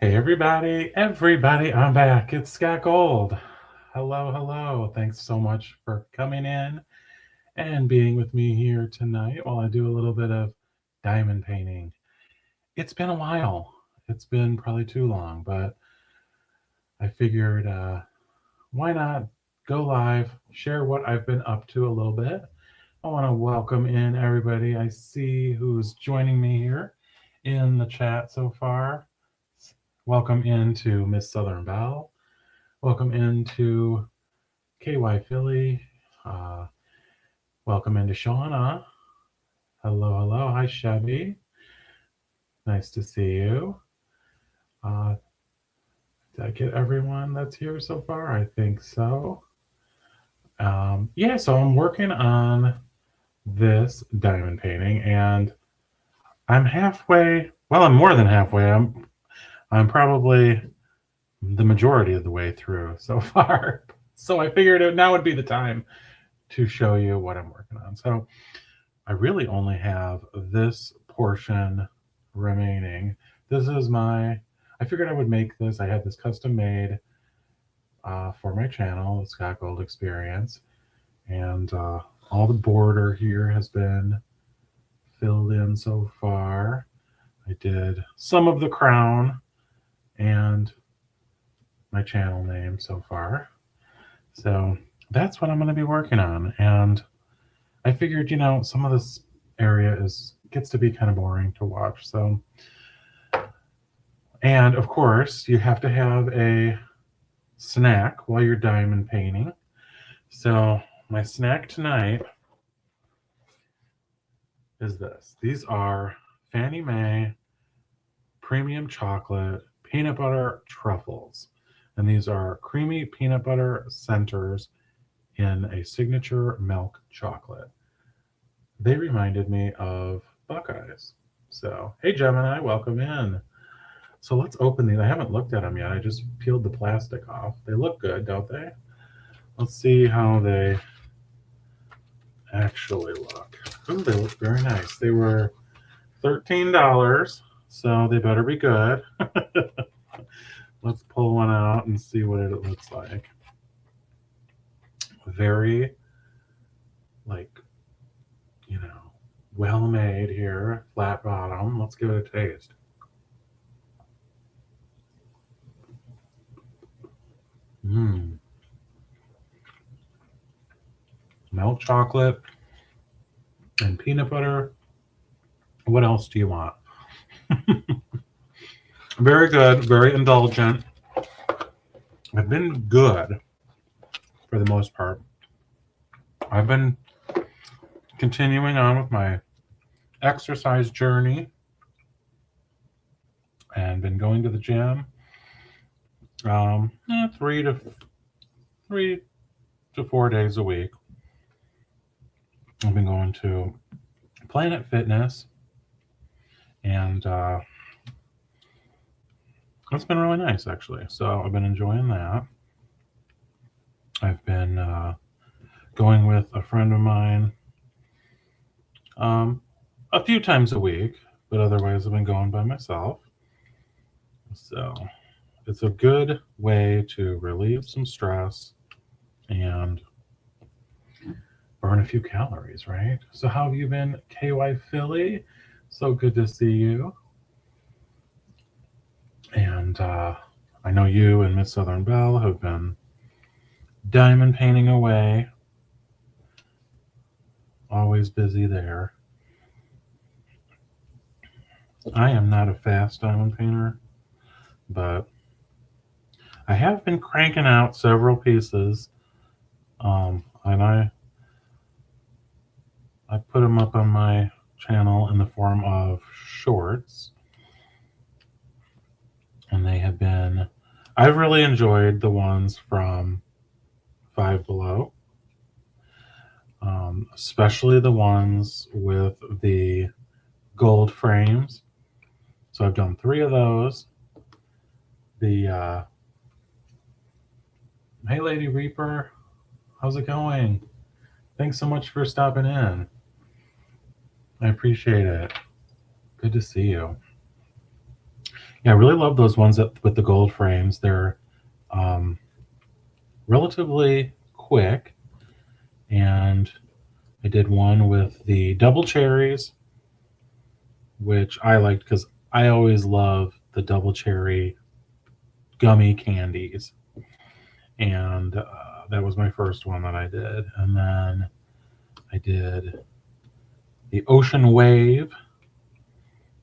Hey everybody, I'm back. It's Scott Gold. Hello. Thanks so much for coming in and being with me here tonight while I do a little bit of diamond painting. It's been a while. It's been probably too long, but I figured why not go live, share what I've been up to a little bit. I want to welcome in everybody I see who's joining me here in the chat so far. Welcome into Miss Southern Belle. Welcome into KY Philly. Uh, Welcome into Shauna. Hello. Hi, Chevy. Nice to see you. Uh, did I get everyone that's here so far? I think so. Yeah, so I'm working on this diamond painting, and I'm halfway. Well, I'm more than halfway. I'm probably the majority of the way through so far. So I figured now would be the time to show you what I'm working on. So I really only have this portion remaining. This is I figured I would make this. I had this custom made for my channel, the Scott Gold Experience. And all the border here has been filled in so far. I did some of the crown and my channel name so far. So that's what I'm going to be working on. And I figured, some of this area gets to be kind of boring to watch. So, and of course, you have to have a snack while you're diamond painting. So my snack tonight is this. These are Fannie Mae premium chocolate peanut butter truffles. And these are creamy peanut butter centers in a signature milk chocolate. They reminded me of Buckeyes. So, hey, Gemini, welcome in. So let's open these. I haven't looked at them yet. I just peeled the plastic off. They look good, don't they? Let's see how they actually look. Ooh, they look very nice. They were $13, so they better be good. Let's pull one out and see what it looks like. Very, like, well made here, flat bottom. Let's give it a taste. Milk chocolate and peanut butter. What else do you want? Very good, very indulgent. I've been good for the most part. I've been continuing on with my exercise journey and been going to the gym 3 to 4 days a week. I've been going to Planet Fitness, and it's been really nice, actually. So I've been enjoying that. I've been going with a friend of mine a few times a week, but otherwise I've been going by myself. So it's a good way to relieve some stress and burn a few calories, right? So how have you been, KY Philly? So good to see you. And I know you and Miss Southern Belle have been diamond painting away. Always busy there. I am not a fast diamond painter, but I have been cranking out several pieces, and I put them up on my channel in the form of shorts, and they have been. I've really enjoyed the ones from Five Below, especially the ones with the gold frames. So I've done 3 of those. The Hey Lady Reaper, how's it going? Thanks so much for stopping in. I appreciate it. Good to see you. Yeah, I really love those ones that with the gold frames. They're um, relatively quick, and I did one with the double cherries, which I liked because I always love the double cherry gummy candies, and that was my first one that I did. And then I did the ocean wave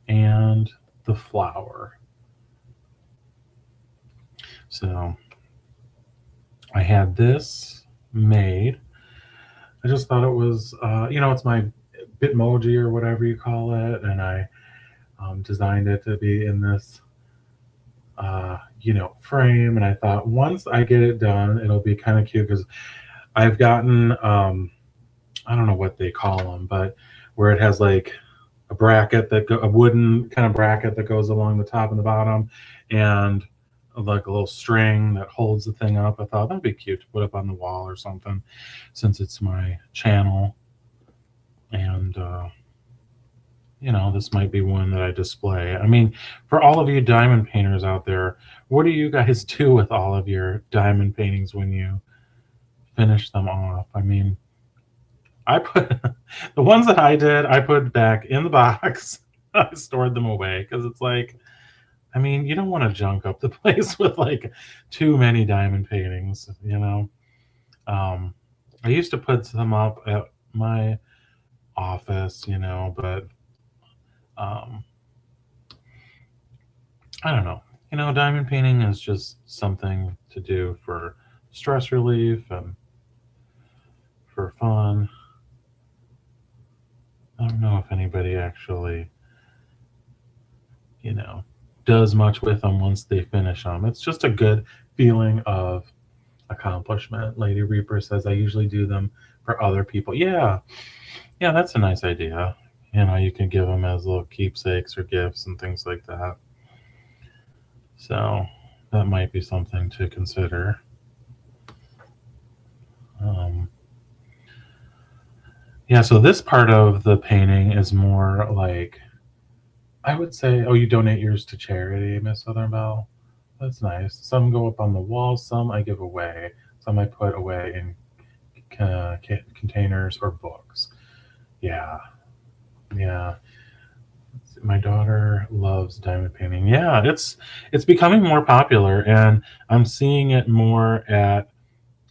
and the flower. So I had this made. I just thought it was, it's my Bitmoji or whatever you call it, and I designed it to be in this, frame. And I thought once I get it done, it'll be kind of cute because I've gotten, I don't know what they call them, but where it has like a wooden kind of bracket that goes along the top and the bottom, and like a little string that holds the thing up. I thought that'd be cute to put up on the wall or something, since it's my channel. And this might be one that I display. I mean, for all of you diamond painters out there, what do you guys do with all of your diamond paintings when you finish them off? I mean, I put the ones that I did, I put back in the box. I stored them away because it's like, I mean, you don't want to junk up the place with like too many diamond paintings. I used to put some up at my office, but um, I don't know. Diamond painting is just something to do for stress relief and for fun. I don't know if anybody actually, you know, does much with them once they finish them. It's just a good feeling of accomplishment. Lady Reaper says I usually do them for other people. Yeah, yeah, that's a nice idea. You can give them as little keepsakes or gifts and things like that. So that might be something to consider. Um, yeah, so this part of the painting is more like, I would say, oh, you donate yours to charity, Miss Southern Belle. That's nice. Some go up on the wall, some I give away, some I put away in containers or books. Yeah, yeah. My daughter loves diamond painting. Yeah, it's becoming more popular, and I'm seeing it more at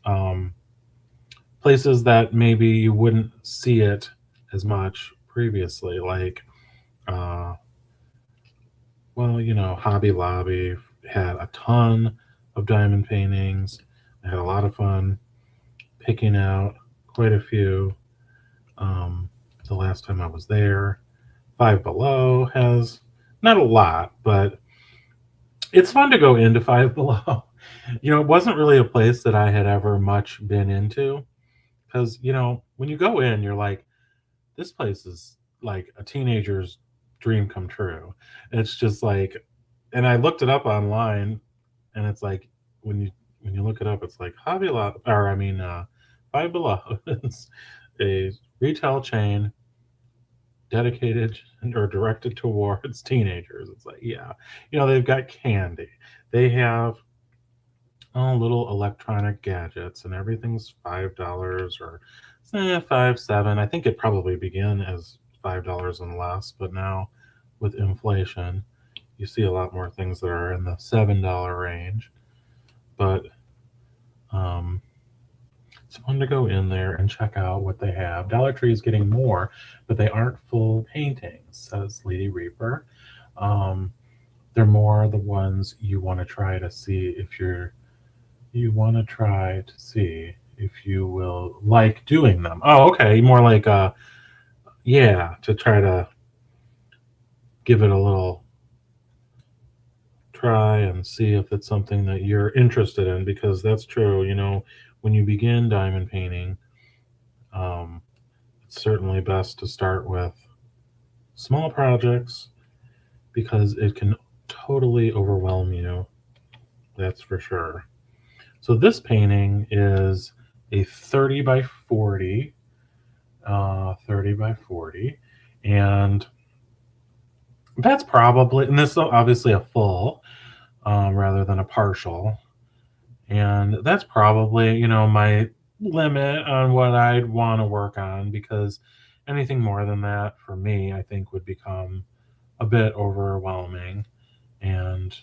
um, places that maybe you wouldn't see it as much previously, like uh, Hobby Lobby had a ton of diamond paintings. I had a lot of fun picking out quite a few. Um, the last time I was there, Five Below has not a lot, but it's fun to go into Five Below. It wasn't really a place that I had ever much been into because, when you go in, you're like, this place is like a teenager's dream come true. It's just like, and I looked it up online, and it's like when you look it up, it's like Hobby Lobby, or I mean, Five Below is a retail chain dedicated or directed towards teenagers. It's like, yeah, they've got candy, they have little electronic gadgets, and everything's $5 or 5, 7. I think it probably began as $5 and less, but now with inflation, you see a lot more things that are in the $7 range. But um, it's fun to go in there and check out what they have. Dollar Tree is getting more, but they aren't full paintings, says Lady Reaper. Um, they're more the ones you want to try to see if you want to try to see if you will like doing them. Oh, okay. More like yeah, to try to give it a little try and see if it's something that you're interested in, because that's true. When you begin diamond painting, um, it's certainly best to start with small projects because it can totally overwhelm you. That's for sure. So this painting is a 30 by 40, 30 by 40, and That's probably, and this is obviously a full rather than a partial. And that's probably, my limit on what I'd want to work on, because anything more than that for me, I think would become a bit overwhelming. And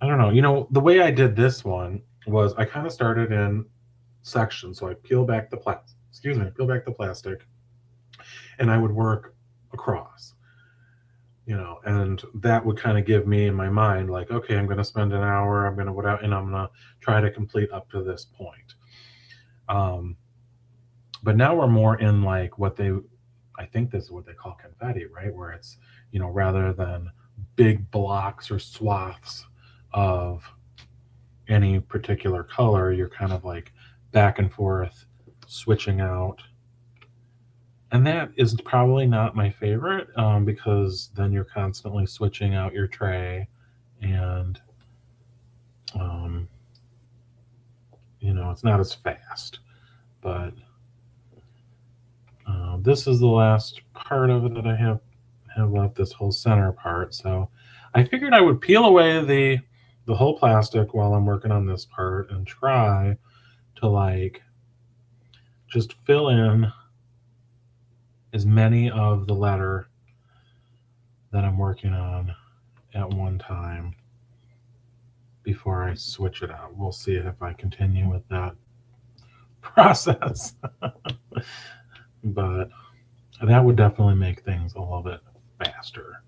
I don't know, the way I did this one was I kind of started in sections. So I peel back the plastic, and I would work across, and that would kind of give me in my mind, like, okay, I'm going to spend an hour, I'm going to whatever, and I'm going to try to complete up to this point. Um, but now we're more in like I think this is what they call confetti, right? Where it's, rather than big blocks or swaths of any particular color, you're kind of like back and forth switching out. And that is probably not my favorite, because then you're constantly switching out your tray, and um, it's not as fast. But this is the last part of it that I have left, this whole center part. So I figured I would peel away the whole plastic while I'm working on this part and try to like just fill in as many of the letter that I'm working on at one time before I switch it out. We'll see if I continue with that process. But that would definitely make things a little bit faster.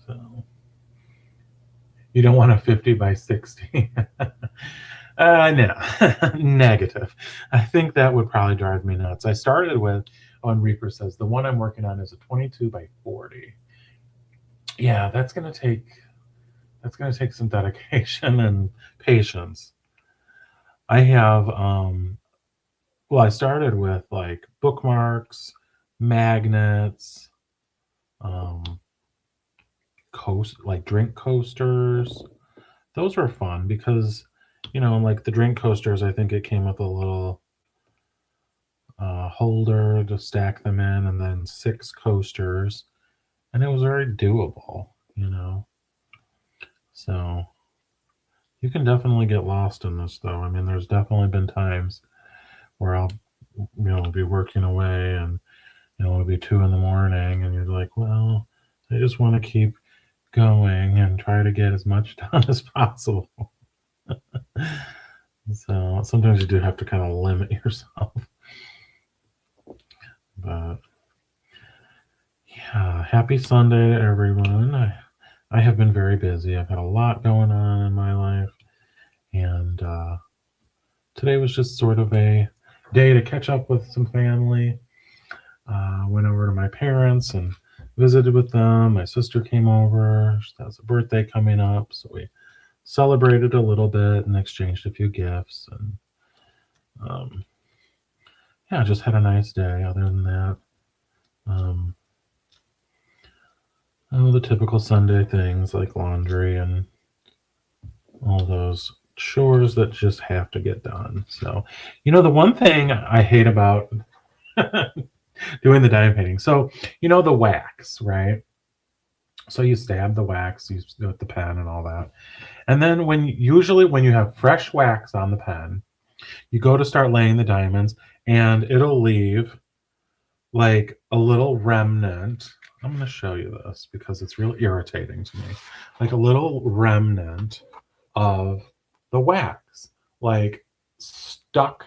So you don't want a 50 by 60. No, negative. I think that would probably drive me nuts. I started with, and Reaper says, the one I'm working on is a 22 by 40. Yeah, that's gonna take some dedication and patience. I have well, I started with like bookmarks, magnets, um, like drink coasters. Those were fun because, like the drink coasters, I think it came with a little holder to stack them in, and then 6 coasters, and it was very doable. So you can definitely get lost in this, though. I mean, there's definitely been times where I'll, be working away, and it'll be 2 in the morning, and you're like, well, I just want to keep going and try to get as much done as possible. So sometimes you do have to kind of limit yourself. But yeah, happy Sunday to everyone. I have been very busy. I've had a lot going on in my life, and today was just sort of a day to catch up with some family. Went over to my parents and visited with them. My sister came over. She has a birthday coming up, so we celebrated a little bit and exchanged a few gifts, and um, yeah, just had a nice day. Other than that, um, the typical Sunday things like laundry and all those chores that just have to get done. So, the one thing I hate about doing the diamond painting. So, the wax, right? So you stab the wax, you do with the pen and all that. And then usually when you have fresh wax on the pen, you go to start laying the diamonds, and it'll leave like a little remnant. I'm going to show you this because it's real irritating to me. Like a little remnant of the wax, like stuck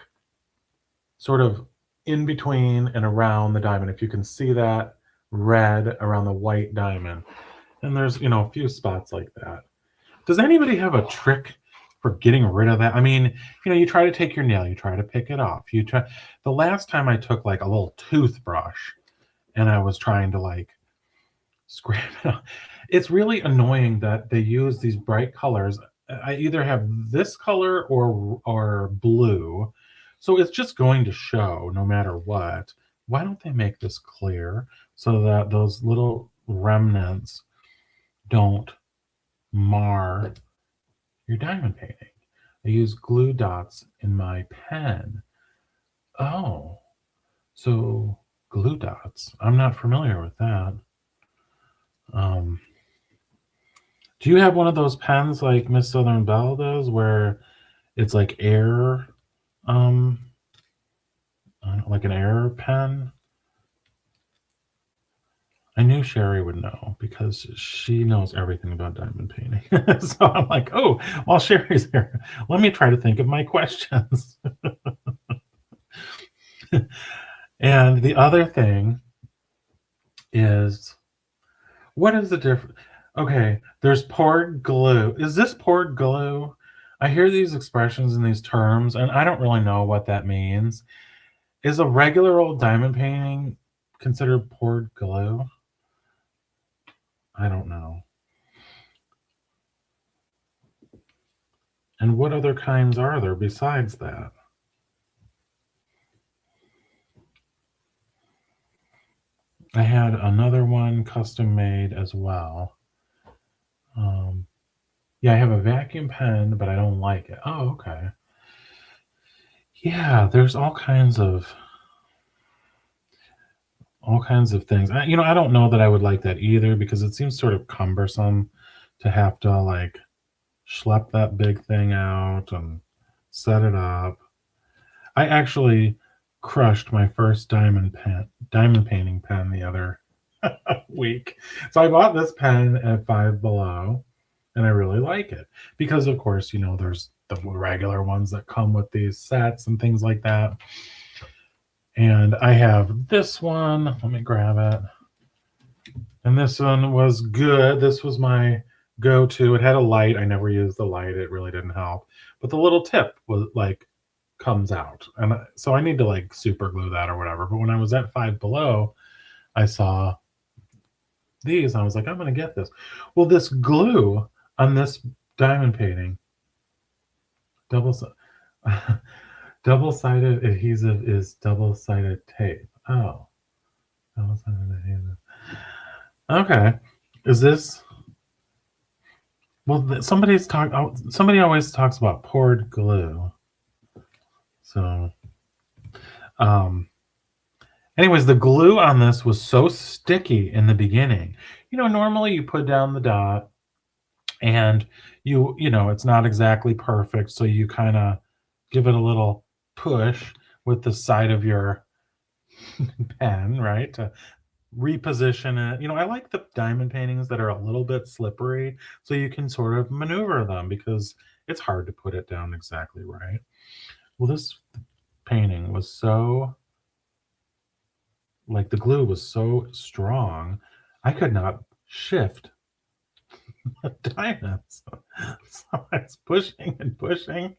sort of in between and around the diamond. If you can see that red around the white diamond, and there's a few spots like that. Does anybody have a trick for getting rid of that? I mean, you try to take your nail, you try to pick it off. You try. The last time I took like a little toothbrush and I was trying to like scrape it off. It's really annoying that they use these bright colors. I either have this color or blue, so it's just going to show no matter what. Why don't they make this clear so that those little remnants don't mar your diamond painting? I use glue dots in my pen. Oh, so glue dots. I'm not familiar with that. Um, do you have one of those pens like Miss Southern Belle does, where it's like air, um, like an air pen? I knew Sherry would know because she knows everything about diamond painting. So I'm like, oh, while Sherry's here, let me try to think of my questions. And the other thing is, what is the difference? Okay, there's poured glue. Is this poured glue? I hear these expressions and these terms, and I don't really know what that means. Is a regular old diamond painting considered poured glue? I don't know. And what other kinds are there besides that? I had another one custom made as well. Um, yeah, I have a vacuum pen, but I don't like it. Oh, okay. Yeah, there's all kinds of things. I don't know that I would like that either because it seems sort of cumbersome to have to like schlep that big thing out and set it up. I actually crushed my first diamond painting pen the other week. So I bought this pen at Five Below, and I really like it because, of course, there's the regular ones that come with these sets and things like that. And I have this one. Let me grab it. And this one was good. This was my go-to. It had a light. I never used the light. It really didn't help. But the little tip was like comes out. And so I need to like super glue that or whatever. But when I was at Five Below, I saw these. I was like, I'm going to get this. Well, this glue on this diamond painting, double double-sided adhesive is double-sided tape. Oh, double-sided adhesive. Okay, is this? Well, somebody always talks about poured glue. So, um, anyways, the glue on this was so sticky in the beginning. Normally you put down the dot and it's not exactly perfect, so you kind of give it a little push with the side of your pen, right, to reposition it. I like the diamond paintings that are a little bit slippery, so you can sort of maneuver them because it's hard to put it down exactly right. Well, this painting was so, like, the glue was so strong, I could not shift the diamonds. So I was pushing and pushing,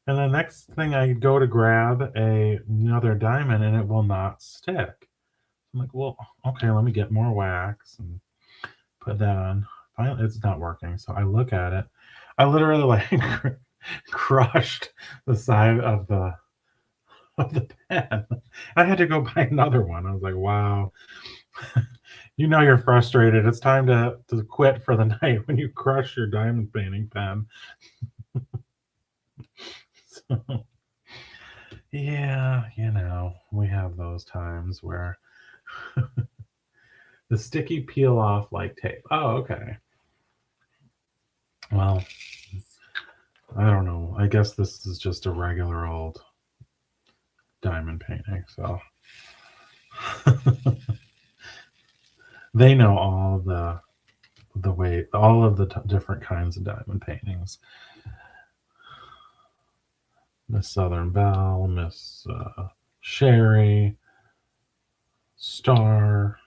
and the next thing I go to grab another diamond and it will not stick. I'm like, well, okay, let me get more wax and put that on. Finally, it's not working. So I look at it. I literally like crushed the side of the pen. I had to go buy another one. I was like, wow. You're frustrated. It's time to quit for the night when you crush your diamond painting pen. So, yeah, we have those times where the sticky peel off like tape. Oh, okay. Well, I don't know. I guess this is just a regular old diamond painting. So they know all the way, all of the different kinds of diamond paintings. Miss Southern Belle, Miss Sherry, Star.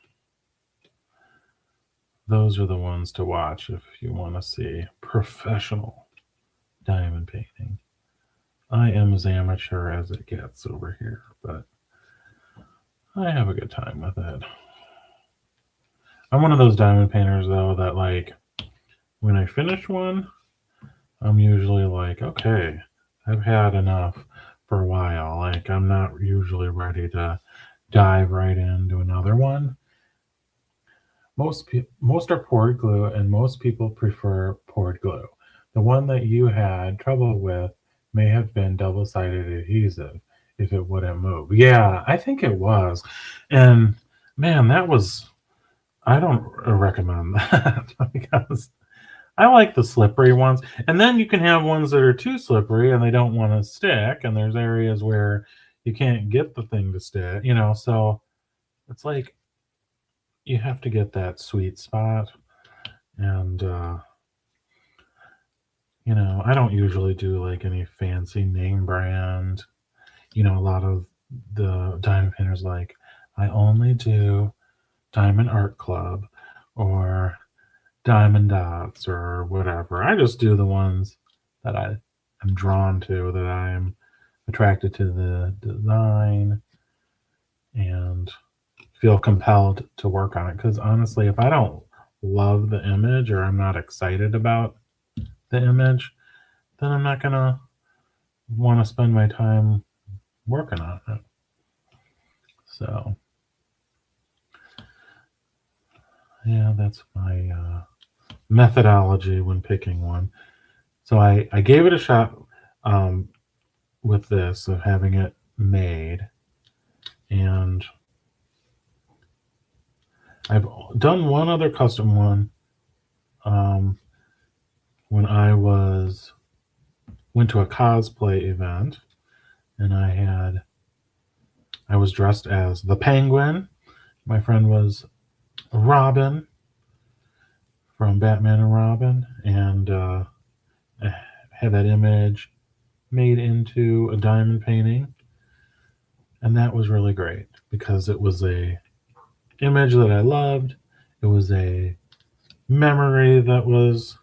Those are the ones to watch if you want to see professional diamond painting. I am as amateur as it gets over here, but I have a good time with it. I'm one of those diamond painters, though, that like when I finish one, I'm usually like, okay, I've had enough for a while. Like, I'm not usually ready to dive right into another one. Most are poured glue, and most people prefer poured glue. The one that you had trouble with may have been double-sided adhesive if it wouldn't move. Yeah, I think it was. And man, that was I don't recommend that because I like the slippery ones. And then you can have ones that are too slippery and they don't want to stick. And there's areas where you can't get the thing to stick, so it's like you have to get that sweet spot. And, I don't usually do like any fancy name brand. A lot of the diamond painters like, I only do Diamond Art Club or Diamond Dots or whatever. I just do the ones that I am drawn to, that I'm attracted to the design and feel compelled to work on it. Because honestly, if I don't love the image or I'm not excited about the image, then I'm not going to want to spend my time working on it. So, yeah, that's my methodology when picking one. So I gave it a shot um, with this of having it made, and I've done one other custom one um, when I went to a cosplay event, and I was dressed as the Penguin. My friend was Robin from Batman and Robin, and I had that image made into a diamond painting, and that was really great because it was a image that I loved. It was a memory that was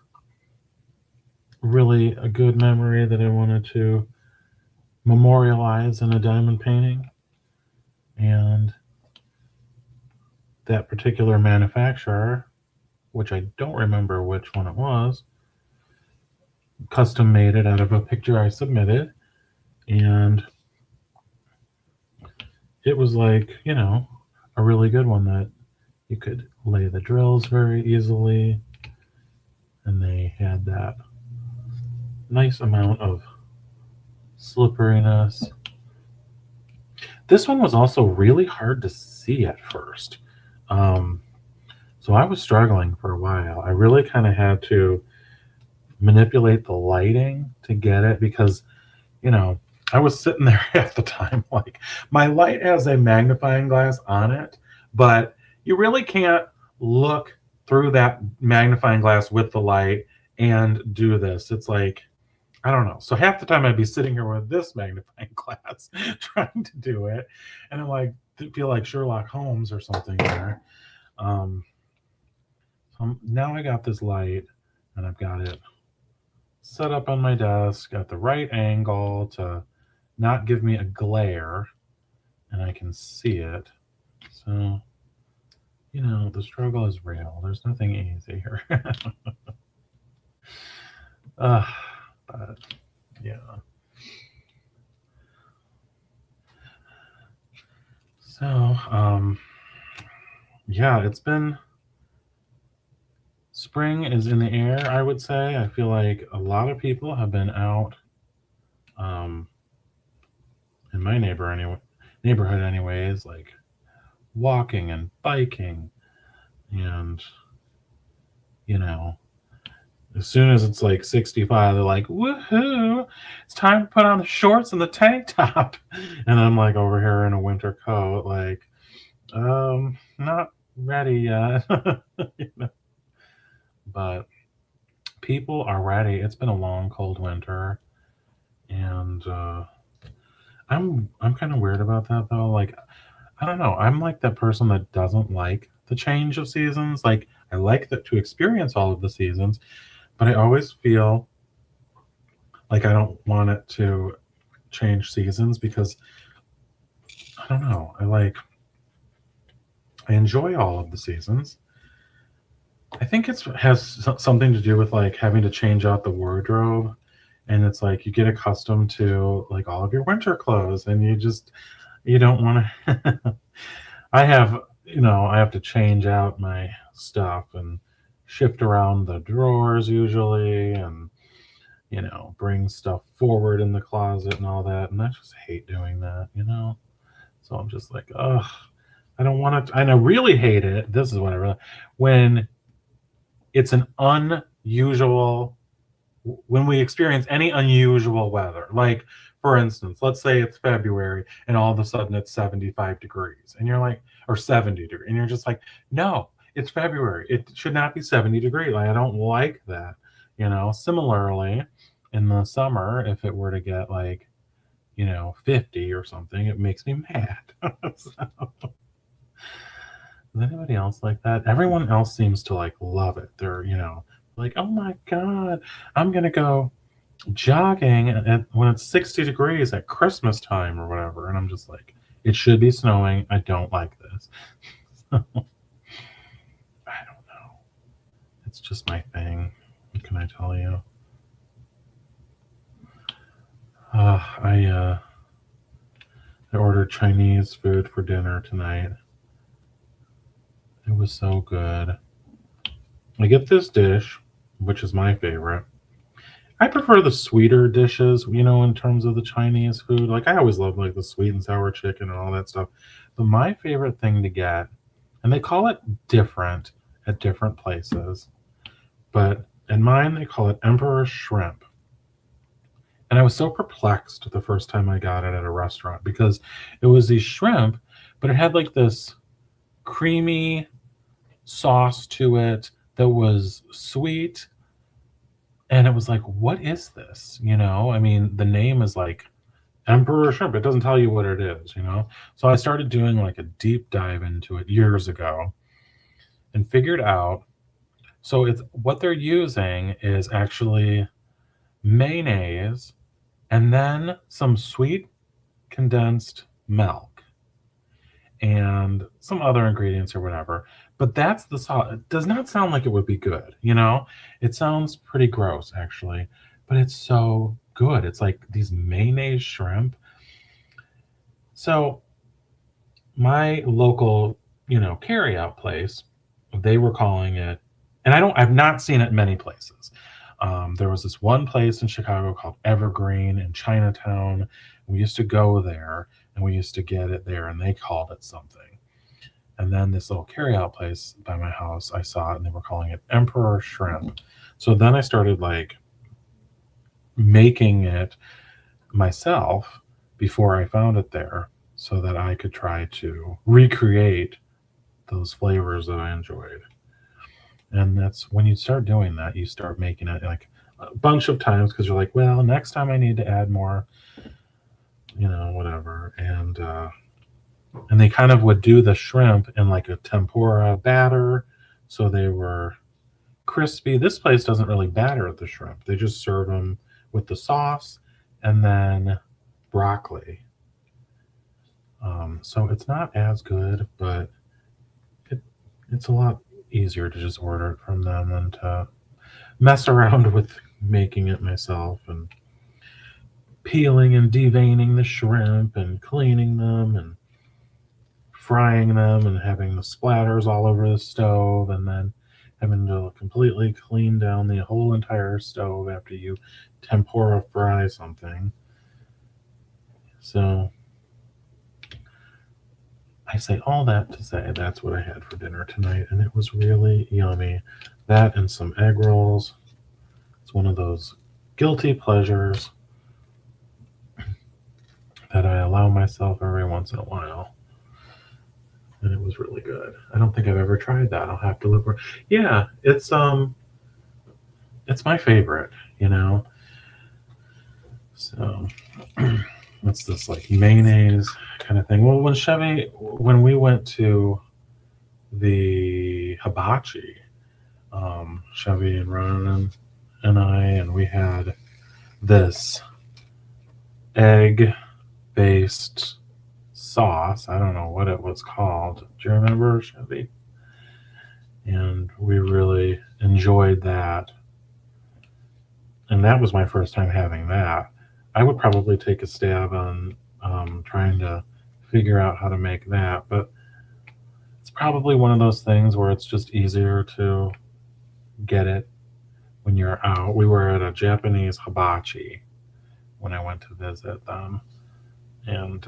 really a good memory that I wanted to memorialize in a diamond painting. And that particular manufacturer, which I don't remember which one it was, custom made it out of a picture I submitted. And it was like, a really good one that you could lay the drills very easily. And they had that nice amount of slipperiness. This one was also really hard to see at first. Um, so I was struggling for a while. I really kind of had to manipulate the lighting to get it because, you know, I was sitting there half the time. Like, my light has a magnifying glass on it, but you really can't look through that magnifying glass with the light and do this. It's like, I don't know. So half the time I'd be sitting here with this magnifying glass trying to do it, and I'm like, feel like Sherlock Holmes or something there. Um, so now I got this light, and I've got it set up on my desk at the right angle to not give me a glare, and I can see it. So, the struggle is real. There's nothing easy here. uh, but yeah. So, yeah, it's been spring is in the air, I would say. I feel like a lot of people have been out um, in my neighborhood anyways, like walking and biking, and you know, as soon as it's like 65, they're like, "Woohoo! It's time to put on the shorts and the tank top," and I'm like over here in a winter coat, like, not ready yet. You know? But people are ready. It's been a long, cold winter, and I'm kind of weird about that though. Like, I don't know. I'm like that person that doesn't like the change of seasons. Like, I like that to experience all of the seasons, but I always feel like I don't want it to change seasons because I don't know. I enjoy all of the seasons. I think it has something to do with like having to change out the wardrobe, and it's like you get accustomed to like all of your winter clothes, and you don't want to. I have to change out my stuff and shift around the drawers usually, and bring stuff forward in the closet and all that, and I just hate doing that. So I'm just like, ugh. I don't want to, and I really hate it. This is what I really, when it's an unusual, when we experience any unusual weather, like for instance, let's say it's February and all of a sudden it's 75 degrees and you're like, or 70 degrees, and you're just like, no, it's February. It should not be 70 degrees. Like, I don't like that. Similarly, in the summer, if it were to get like, 50 or something, it makes me mad. So, is anybody else like that? Everyone else seems to like love it. They're, like, oh my God, I'm going to go jogging when it's 60 degrees at Christmas time or whatever. And I'm just like, it should be snowing. I don't like this. I don't know. It's just my thing. What can I tell you? I ordered Chinese food for dinner tonight. It was so good. I get this dish, which is my favorite. I prefer the sweeter dishes, in terms of the Chinese food. Like, I always love like the sweet and sour chicken and all that stuff. But my favorite thing to get, and they call it different at different places, but in mine they call it Emperor Shrimp. And I was so perplexed the first time I got it at a restaurant because it was these shrimp, but it had like this creamy sauce to it that was sweet. And it was like, what is this? I mean, the name is like Emperor Shrimp. It doesn't tell you what it is. So I started doing like a deep dive into it years ago and figured out. So it's what they're using is actually mayonnaise and then some sweet condensed milk and some other ingredients or whatever. But that's the sauce. It does not sound like it would be good. It sounds pretty gross, actually, but it's so good. It's like these mayonnaise shrimp. So my local, carryout place, they were calling it, and I've not seen it many places. There was this one place in Chicago called Evergreen in Chinatown. We used to go there and we used to get it there, and they called it something. And then this little carryout place by my house, I saw it and they were calling it Emperor Shrimp. So then I started like making it myself before I found it there so that I could try to recreate those flavors that I enjoyed. And that's when you start doing that, you start making it like a bunch of times because you're like, well, next time I need to add more, whatever. And they kind of would do the shrimp in like a tempura batter, so they were crispy. This place doesn't really batter the shrimp. They just serve them with the sauce and then broccoli. So it's not as good, but it's a lot easier to just order it from them than to mess around with making it myself and peeling and deveining the shrimp and cleaning them and frying them and having the splatters all over the stove and then having to completely clean down the whole entire stove after you tempura fry something. So I say all that to say that's what I had for dinner tonight, and it was really yummy. That and some egg rolls. It's one of those guilty pleasures that I allow myself every once in a while. And it was really good. I don't think I've ever tried that. I'll have to look for. Yeah, it's my favorite. So what's this, like mayonnaise kind of thing? Well, when we went to the hibachi, Chevy and Ronan and we had this egg-based sauce. I don't know what it was called. Do you remember, Chevy? And we really enjoyed that. And that was my first time having that. I would probably take a stab on trying to figure out how to make that, but it's probably one of those things where it's just easier to get it when you're out. We were at a Japanese hibachi when I went to visit them, and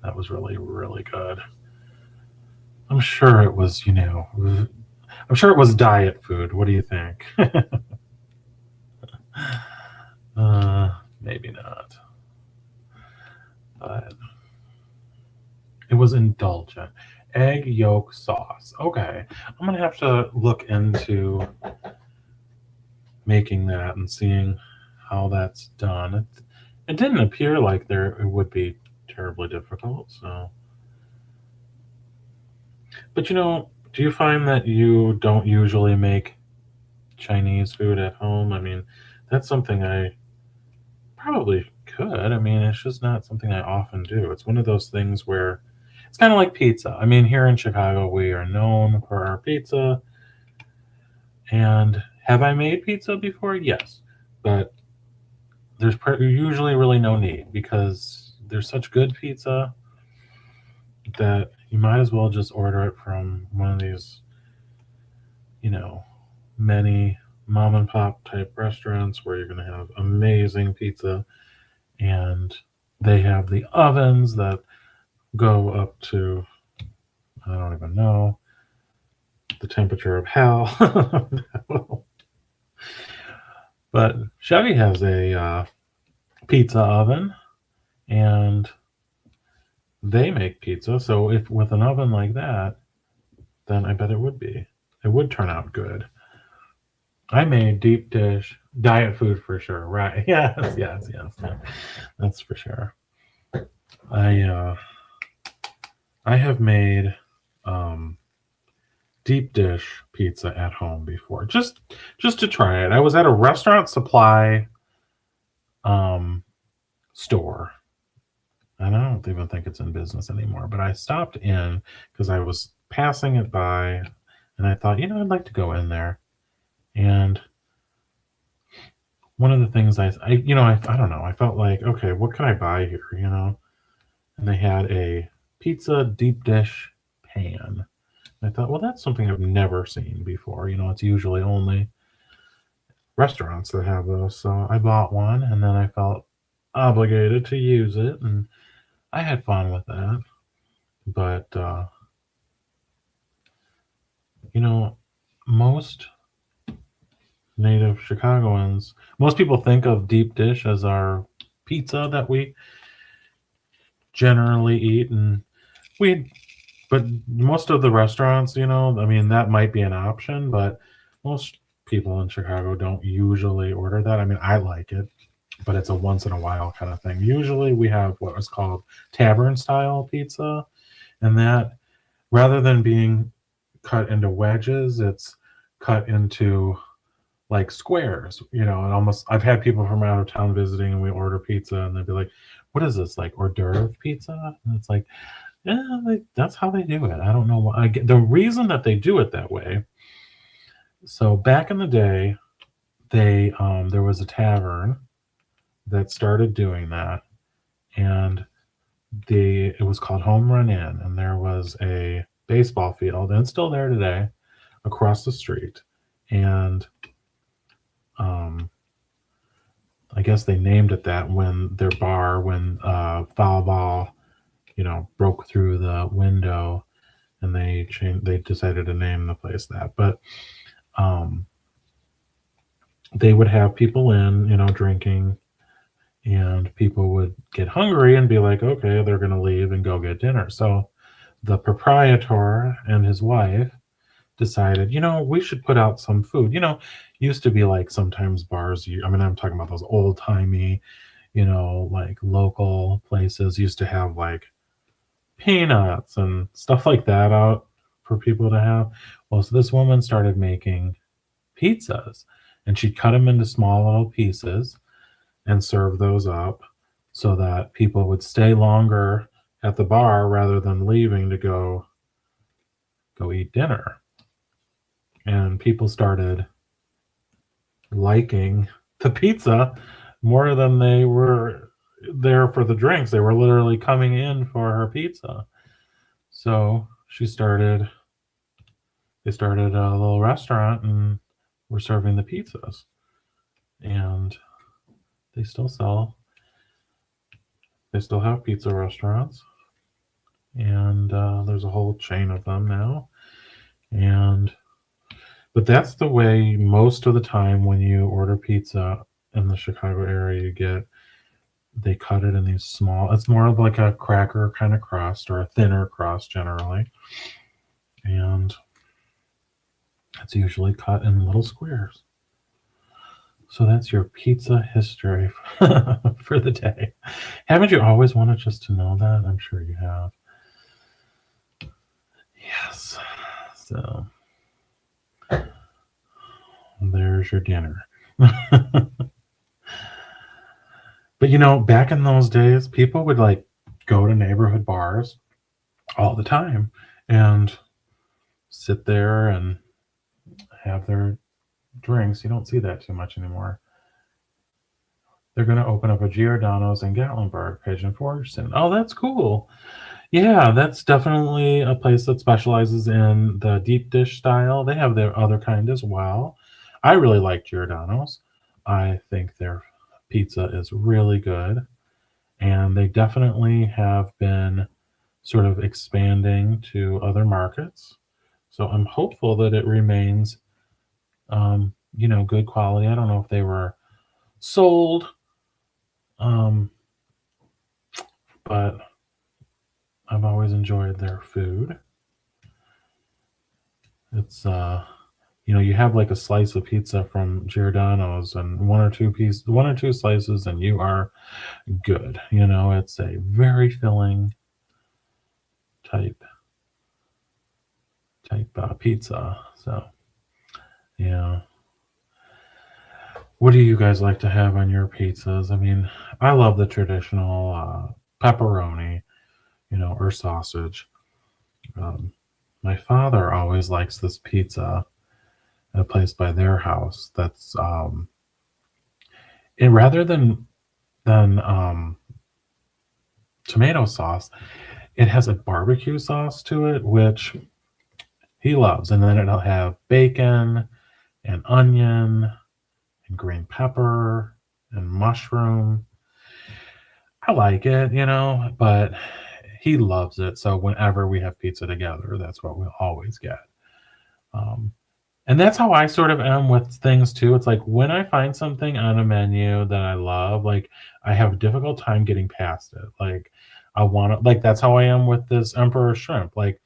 that was really, really good. I'm sure it was, I'm sure it was diet food. What do you think? Maybe not, but it was indulgent. Egg yolk sauce. Okay, I'm gonna have to look into making that and seeing how that's done. It didn't appear like it would be terribly difficult. So, but do you find that you don't usually make Chinese food at home? I mean, that's something I probably could. I mean, it's just not something I often do. It's one of those things where it's kind of like pizza. I mean, here in Chicago, we are known for our pizza. And have I made pizza before? Yes. But there's usually really no need because there's such good pizza that you might as well just order it from one of these, you know, many mom and pop type restaurants where you're going to have amazing pizza, and they have the ovens that go up to, I don't even know, the temperature of hell. But Chevy has a pizza oven, and they make pizza. So if with an oven like that, then I bet it would turn out good. I made deep dish diet food for sure. Right? Yes, yes, yes. That's for sure. I uh, I have made um, deep dish pizza at home before, just to try it. I was at a restaurant supply um, store, and I don't even think it's in business anymore. But I stopped in because I was passing it by, and I thought, I'd like to go in there. And one of the things I don't know, I felt like, okay, what can I buy here? And they had a pizza deep dish pan. I thought, well, that's something I've never seen before. It's usually only restaurants that have those. So I bought one, and then I felt obligated to use it, and I had fun with that. But you know, most native Chicagoans, most people think of deep dish as our pizza that we generally eat, and we but most of the restaurants, I mean, that might be an option, but most people in Chicago don't usually order that. I mean, I like it, but it's a once in a while kind of thing. Usually we have what was called tavern style pizza, and that, rather than being cut into wedges, it's cut into like squares, and almost I've had people from out of town visiting, and we order pizza and they'd be like, what is this, like hors d'oeuvre pizza? And it's like, yeah, that's how they do it. I don't know why. The reason that they do it that way. So back in the day, there was a tavern that started doing that, and it was called Home Run Inn, and there was a baseball field, and it's still there today, across the street, and um, I guess they named it that when their bar, when foul ball, broke through the window, and they decided to name the place that. But um, they would have people in, drinking, and people would get hungry and be like, okay, they're going to leave and go get dinner. So the proprietor and his wife decided, we should put out some food. Used to be like sometimes bars, I mean, I'm talking about those old timey, like local places used to have like peanuts and stuff like that out for people to have. Well, so this woman started making pizzas, and she'd cut them into small little pieces and serve those up so that people would stay longer at the bar rather than leaving to go eat dinner. And people started liking the pizza more than they were there for the drinks. They were literally coming in for her pizza. So they started a little restaurant and were serving the pizzas. And they still sell, they still have pizza restaurants. and there's a whole chain of them now. And but that's the way most of the time when you order pizza in the Chicago area, they cut it in these small. It's more of like a cracker kind of crust or a thinner crust generally, and it's usually cut in little squares. So that's your pizza history for the day. Haven't you always wanted just to know that? I'm sure you have. Yes. So there's your dinner. But back in those days, people would like go to neighborhood bars all the time and sit there and have their drinks. You don't see that too much anymore. They're going to open up a Giordano's in Gatlinburg, Pigeon Forge soon. Oh, that's cool. Yeah, that's definitely a place that specializes in the deep dish style. They have their other kind as well. I really like Giordano's. I think their pizza is really good, and they definitely have been sort of expanding to other markets. So I'm hopeful that it remains, good quality. I don't know if they were sold, um, but I've always enjoyed their food. It's you have like a slice of pizza from Giordano's and one or two slices, and you are good. It's a very filling type pizza. So yeah. What do you guys like to have on your pizzas? I mean, I love the traditional pepperoni, or sausage. Um, my father always likes this pizza at a place by their house. That's and rather than tomato sauce, it has a barbecue sauce to it, which he loves, and then it'll have bacon and onion and green pepper and mushroom. I like it, but he loves it. So whenever we have pizza together, that's what we'll always get. Um, and that's how I sort of am with things too. It's like when I find something on a menu that I love, like I have a difficult time getting past it. Like I want to, like that's how I am with this emperor shrimp. Like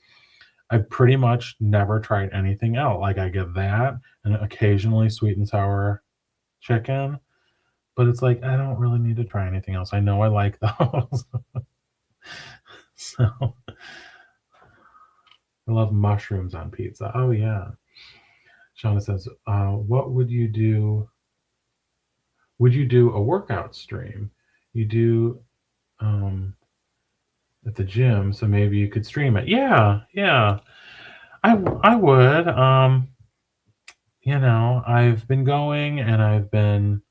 I pretty much never tried anything else. Like I get that and occasionally sweet and sour chicken, but it's like I don't really need to try anything else. I know I like those. So I love mushrooms on pizza. Oh yeah. Shauna says, what would you do? Would you do a workout stream? You do at the gym, so maybe you could stream it. Yeah, yeah. I would. I've been going and I've been,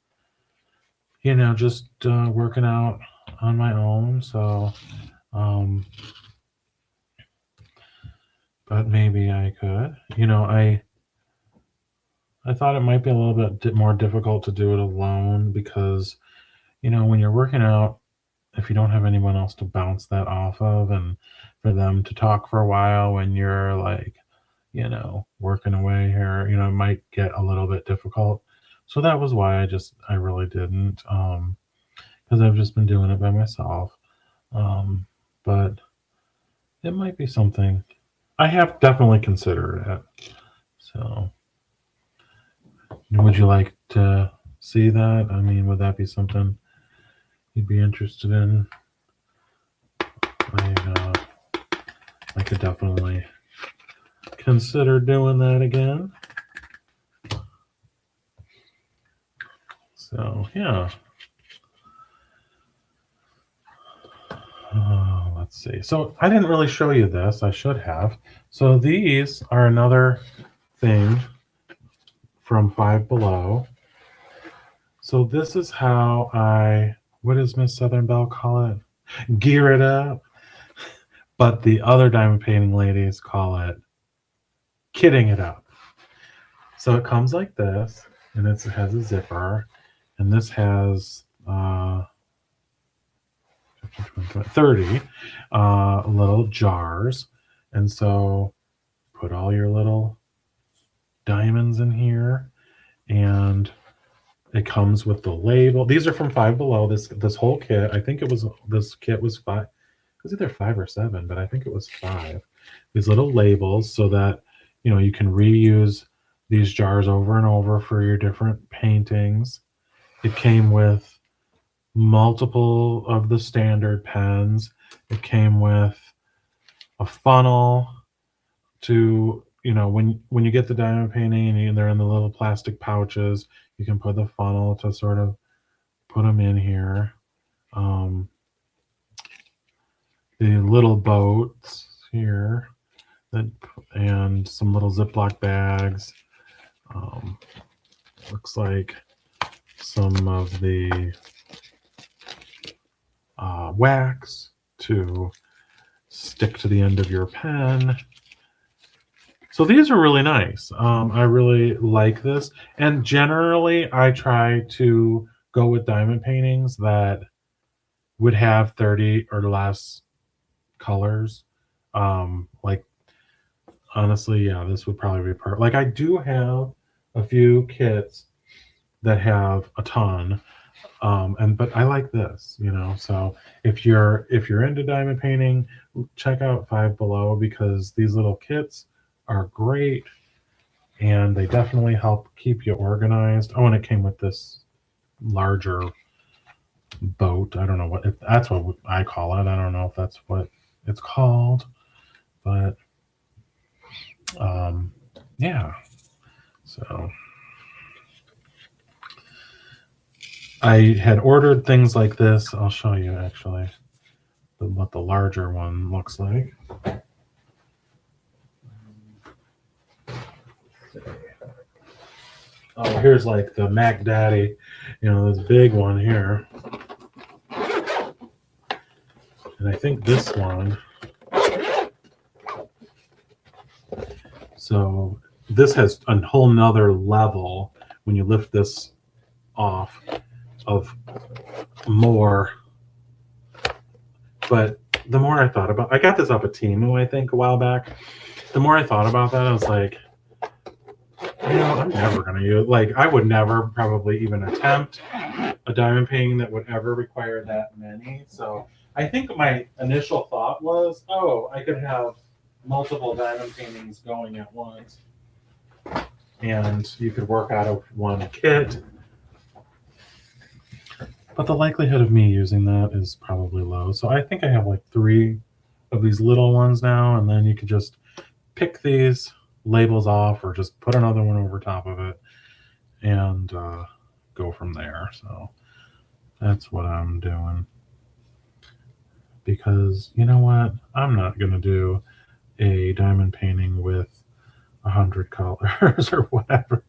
just working out on my own. So, um, but maybe I could. I thought it might be a little bit more difficult to do it alone because, when you're working out, if you don't have anyone else to bounce that off of and for them to talk for a while when you're like, working away here, it might get a little bit difficult. So that was why I really didn't, because I've just been doing it by myself. Um, but it might be something I have definitely considered it. So would you like to see that? I mean, would that be something you'd be interested in? I, I could definitely consider doing that again. So yeah. Let's see. So I didn't really show you this. I should have. So these are another thing from Five Below. So this is how what does Miss Southern Belle call it? Gear it up. But the other diamond painting ladies call it kidding it up. So it comes like this, and it has a zipper, and this has, if 30 little jars. And so put all your little diamonds in here, and it comes with the label. These are from Five Below. This whole kit, I think this kit was five. It was either 5 or 7, but I think it was 5. These little labels so that you can reuse these jars over and over for your different paintings. It came with multiple of the standard pens. It came with a funnel to when you get the diamond painting and they're in the little plastic pouches, you can put the funnel to sort of put them in here. The little boats here and some little Ziploc bags. Looks like some of the wax to stick to the end of your pen. So these are really nice. I really like this. And generally, I try to go with diamond paintings that would have 30 or less colors. Like, honestly, yeah, this would probably be perfect. Like, I do have a few kits that have a ton. But I like this, so if you're into diamond painting, check out Five Below, because these little kits are great and they definitely help keep you organized. Oh, and it came with this larger boat. I don't know if that's what I call it. I don't know if that's what it's called, but yeah. So I had ordered things like this. I'll show you actually what the larger one looks like. Oh, here's like the Mac Daddy, this big one here. And I think this one, so this has a whole nother level when you lift this off of more. But the more I thought about, I got this up at Temu, I think, a while back. The more I thought about that, I was like, I'm never going to use, I would never probably even attempt a diamond painting that would ever require that many. So I think my initial thought was, I could have multiple diamond paintings going at once, and you could work out of one kit. But the likelihood of me using that is probably low. So I think I have 3 of these little ones now, and then you could just pick these labels off or just put another one over top of it and go from there. So that's what I'm doing, because you know what, I'm not going to do a diamond painting with 100 colors or whatever.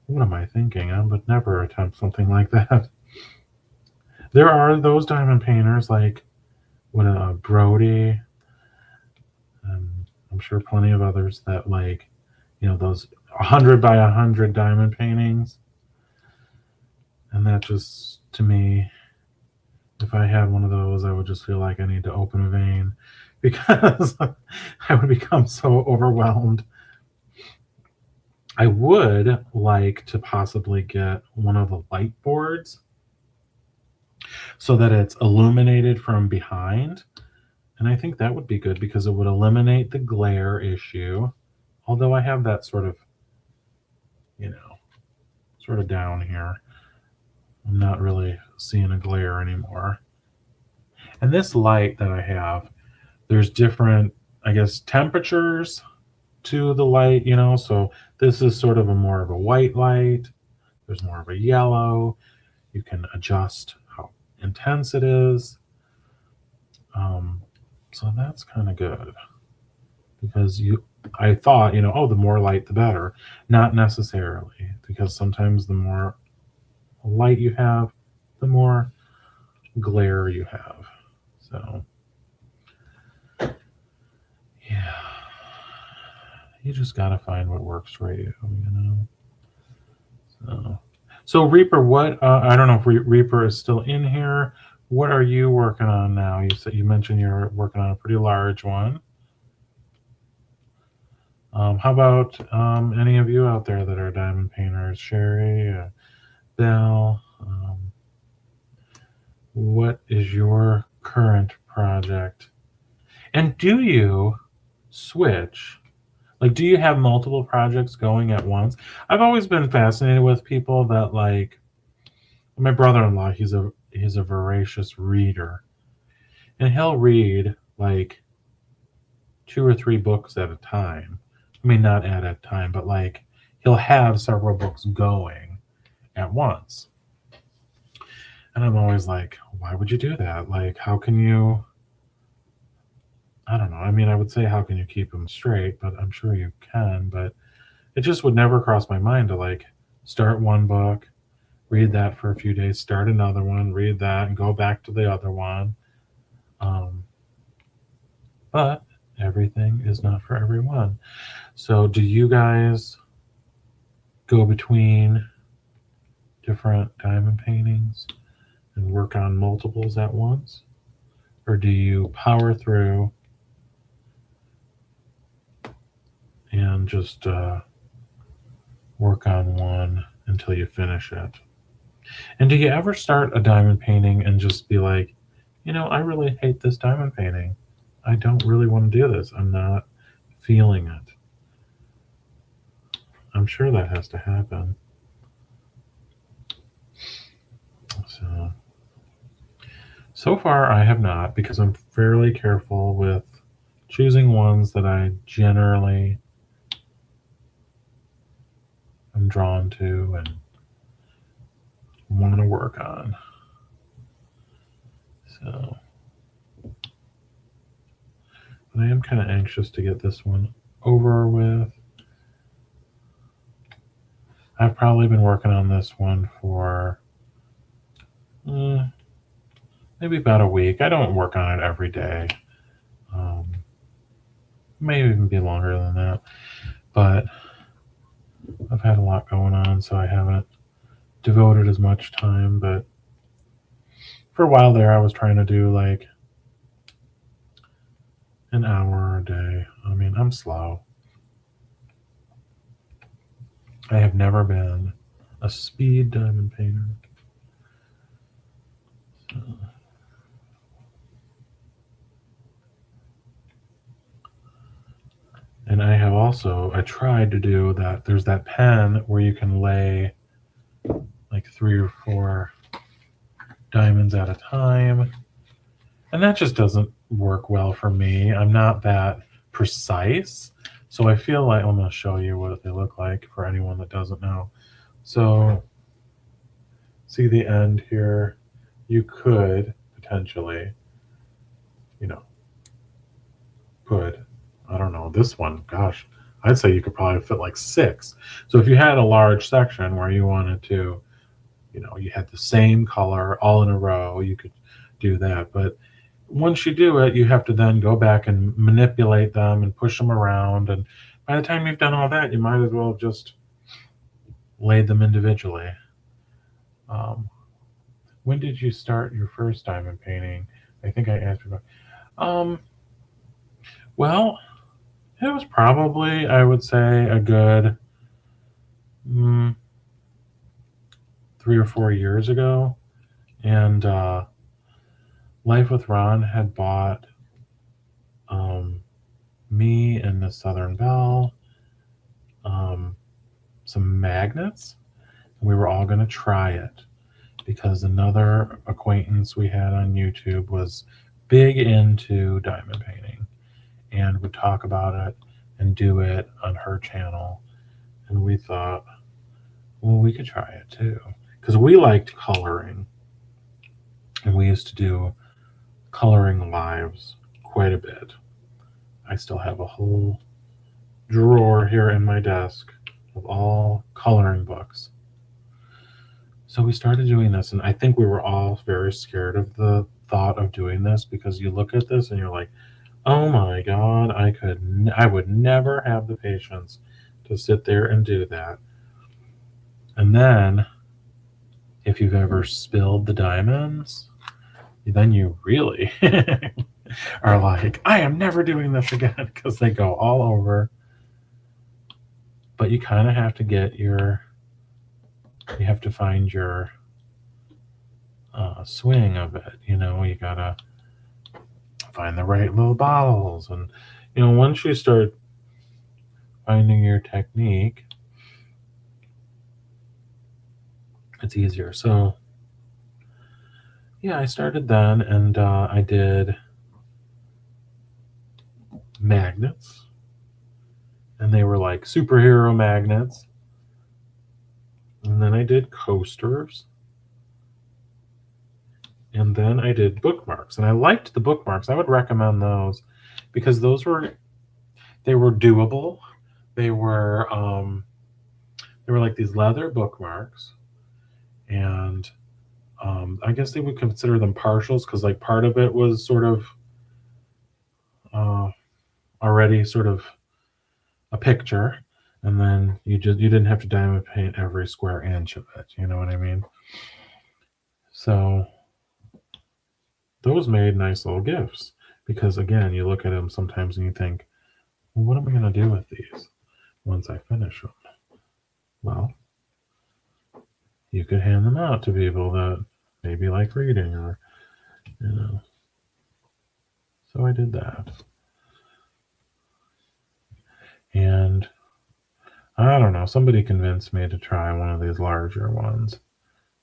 What am I thinking? I would never attempt something like that. There are those diamond painters like Brody, and I'm sure plenty of others that those 100 by 100 diamond paintings. And that just, to me, if I had one of those, I would just feel like I need to open a vein, because I would become so overwhelmed. I would like to possibly get one of the light boards so that it's illuminated from behind. And I think that would be good because it would eliminate the glare issue. Although I have that sort of down here. I'm not really seeing a glare anymore. And this light that I have, there's different, I guess, temperatures to the light, so this is sort of more of a white light. There's more of a yellow. You can adjust how intense it is. So that's kind of good, because I thought, the more light, the better. Not necessarily, because sometimes the more light you have, the more glare you have. So, yeah, you just got to find what works for you, So So Reaper, what I don't know if Reaper is still in here. What are you working on now? You mentioned you're working on a pretty large one. How about any of you out there that are diamond painters? Sherry, Bill, what is your current project? And do you switch? Like, do you have multiple projects going at once? I've always been fascinated with people that like my brother-in-law. He's a voracious reader, and he'll read like 2 or 3 books at a time. I mean, not at a time, but like he'll have several books going at once. And I'm always like, why would you do that? Like, how can you? I don't know. I mean, I would say, how can you keep them straight? But I'm sure you can. But it just would never cross my mind to like start one book, read that for a few days, start another one, read that, and go back to the other one. Um, but everything is not for everyone. So, do you guys go between different diamond paintings and work on multiples at once? Or do you power through and just work on one until you finish it? And do you ever start a diamond painting and just be like, I really hate this diamond painting. I don't really want to do this. I'm not feeling it. I'm sure that has to happen. So far, I have not, because I'm fairly careful with choosing ones that I generally am drawn to and want to work on. So, but I am kind of anxious to get this one over with. I've probably been working on this one for maybe about a week. I don't work on it every day. May even be longer than that. But I've had a lot going on, so I haven't devoted as much time. But for a while there, I was trying to do like an hour a day. I mean, I'm slow. I have never been a speed diamond painter. So. And I tried to do that. There's that pen where you can lay like 3 or 4 diamonds at a time. And that just doesn't work well for me. I'm not that precise. So I feel like I'm going to show you what they look like for anyone that doesn't know. So see the end here? You could potentially, put, I don't know, this one, gosh, I'd say you could probably fit like 6. So if you had a large section where you wanted to, you had the same color all in a row, you could do that. But once you do it, you have to then go back and manipulate them and push them around. And by the time you've done all that, you might as well have just laid them individually. When did you start your first diamond painting? I think I asked you about. Well, it was probably, I would say, a good 3 or 4 years ago. And Life with Ron had bought me and the Southern Belle some magnets. And we were all going to try it because another acquaintance we had on YouTube was big into diamond painting and would talk about it and do it on her channel. And we thought, well, we could try it too. Because we liked coloring. And we used to do coloring lives quite a bit. I still have a whole drawer here in my desk of all coloring books. So we started doing this, and I think we were all very scared of the thought of doing this because you look at this and you're like, oh my God, I would never have the patience to sit there and do that. And then if you've ever spilled the diamonds, then you really are like, I am never doing this again because they go all over. But you kind of have to you have to find your swing of it. You gotta find the right little bottles. And, once you start finding your technique, it's easier. So, yeah, I started then, and I did magnets, and they were like superhero magnets. And then I did coasters, and then I did bookmarks. And I liked the bookmarks. I would recommend those because they were doable. They were like these leather bookmarks, and I guess they would consider them partials because like part of it was sort of already sort of a picture, and then you didn't have to diamond paint every square inch of it. You know what I mean? So those made nice little gifts because again, you look at them sometimes and you think, well, what am I going to do with these once I finish them? Well, you could hand them out to people that maybe like reading or, So I did that. And I don't know, somebody convinced me to try one of these larger ones.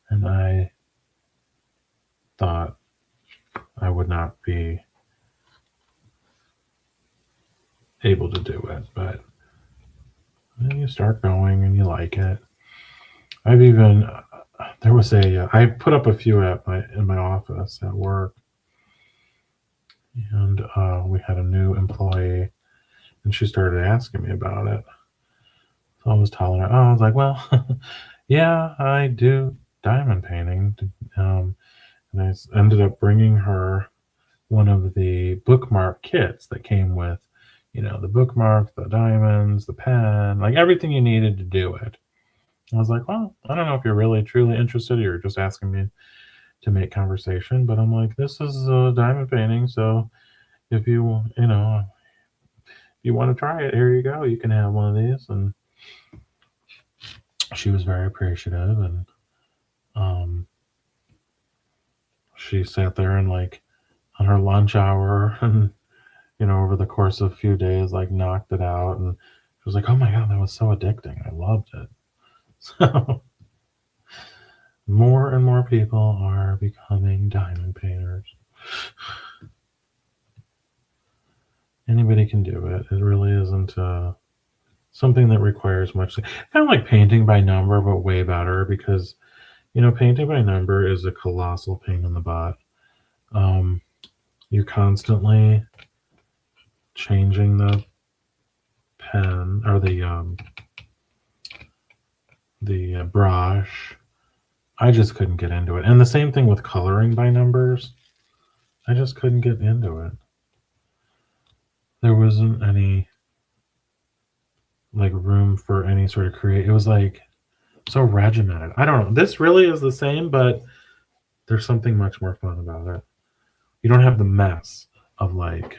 And I thought I would not be able to do it, but then you start going and you like it. I've even I put up a few in my office at work, and we had a new employee, and she started asking me about it. So I was telling her, I was like, well, yeah, I do diamond painting, and I ended up bringing her one of the bookmark kits that came with, the bookmark, the diamonds, the pen, like everything you needed to do it. I was like, well, I don't know if you're really truly interested or you're just asking me to make conversation, but I'm like, this is a diamond painting, so if you want to try it, here you go. You can have one of these. And she was very appreciative, and she sat there and like on her lunch hour and over the course of a few days, like knocked it out, and she was like, oh my god, that was so addicting. I loved it. So more and more people are becoming diamond painters. Anybody can do it. It really isn't something that requires much. Kind of like painting by number, but way better because, painting by number is a colossal pain in the butt. You're constantly changing the pen or the brush. I just couldn't get into it. And the same thing with coloring by numbers. I just couldn't get into it. There wasn't any like room for any sort of it was like so regimented. I don't know. This really is the same, but there's something much more fun about it. You don't have the mess of like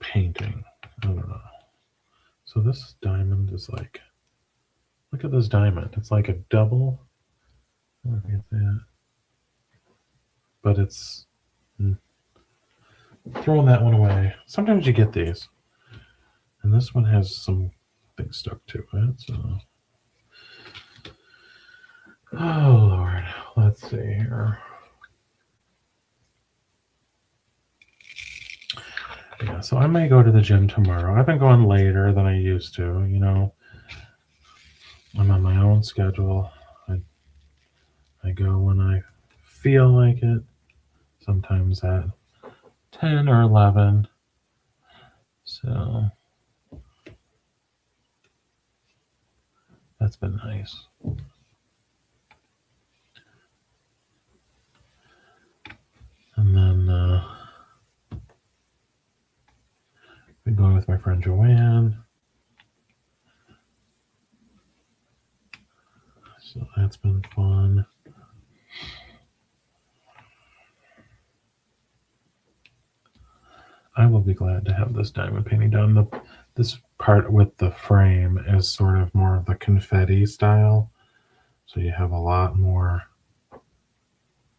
painting. I don't know. So this diamond is like, look at this diamond. It's like a double. I don't know if you can see it. But it's throwing that one away. Sometimes you get these. And this one has some things stuck to it. So, oh Lord, let's see here. Yeah, so I may go to the gym tomorrow. I've been going later than I used to. I'm on my own schedule. I go when I feel like it. Sometimes at 10 or 11. So that's been nice. And then been going with my friend Joanne. So that's been fun. I will be glad to have this diamond painting done. This part with the frame is sort of more of the confetti style. So you have a lot more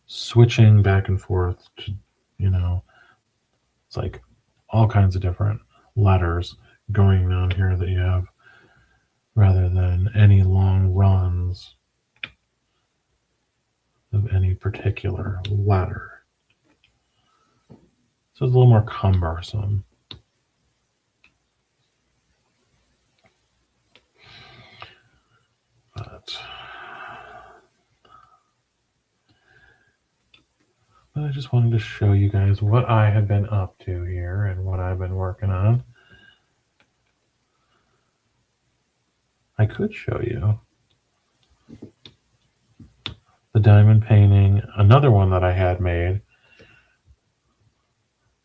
switching back and forth to, it's like all kinds of different letters going on here that you have rather than any long runs of any particular letter. So it's a little more cumbersome. But I just wanted to show you guys what I have been up to here and what I've been working on. I could show you the diamond painting, another one that I had made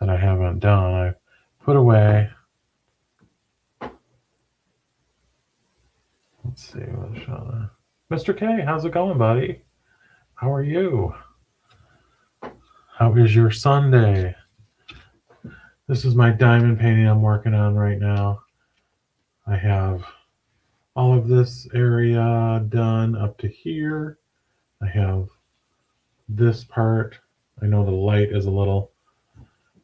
that I haven't done. I put away. Let's see, Mr. K, how's it going, buddy? How are you? How is your Sunday? This is my diamond painting I'm working on right now. I have all of this area done up to here. I have this part. I know the light is a little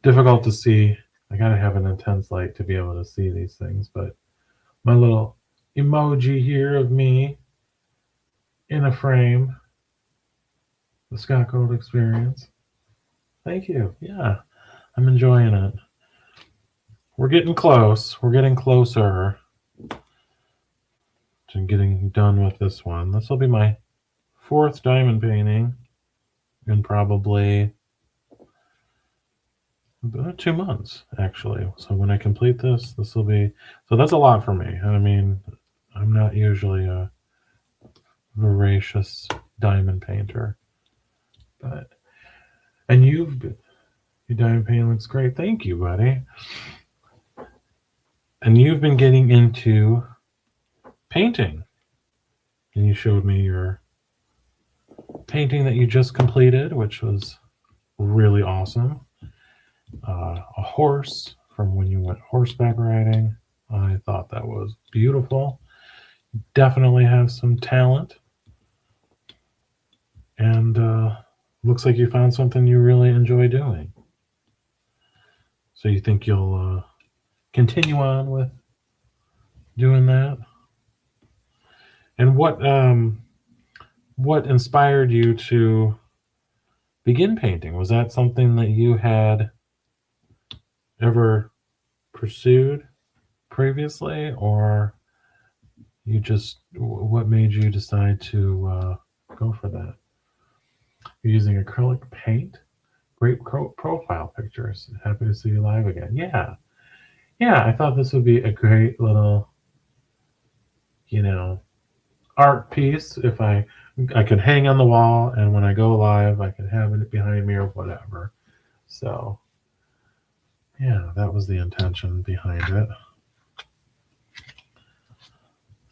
difficult to see. I gotta have an intense light to be able to see these things, but my little emoji here of me in a frame, the Scott Gold experience. Thank you. Yeah, I'm enjoying it. We're getting close. We're getting closer to getting done with this one. This will be my 4th diamond painting in probably about 2 months, actually. So when I complete this, this will be, so that's a lot for me. I mean, I'm not usually a voracious diamond painter, but, and your diamond painting looks great. Thank you, buddy. And you've been getting into painting, and you showed me your painting that you just completed, which was really awesome. A horse from when you went horseback riding. I thought that was beautiful. Definitely have some talent, and looks like you found something you really enjoy doing. So you think you'll continue on with doing that? And what inspired you to begin painting? Was that something that you had ever pursued previously, or you just, what made you decide to go for that? You're using acrylic paint. Great profile pictures. Happy to see you live again. Yeah, I thought this would be a great little, art piece. If I could hang on the wall, and when I go live, I could have it behind me or whatever. So yeah, that was the intention behind it.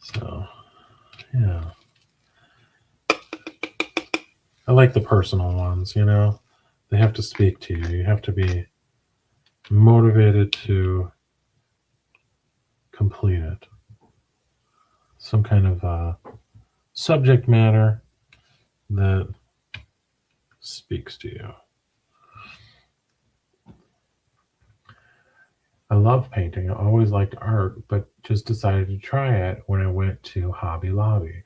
So yeah, I like the personal ones. They have to speak to you. You have to be motivated to complete it. Some kind of subject matter that speaks to you. I love painting. I always liked art, but just decided to try it when I went to Hobby Lobby.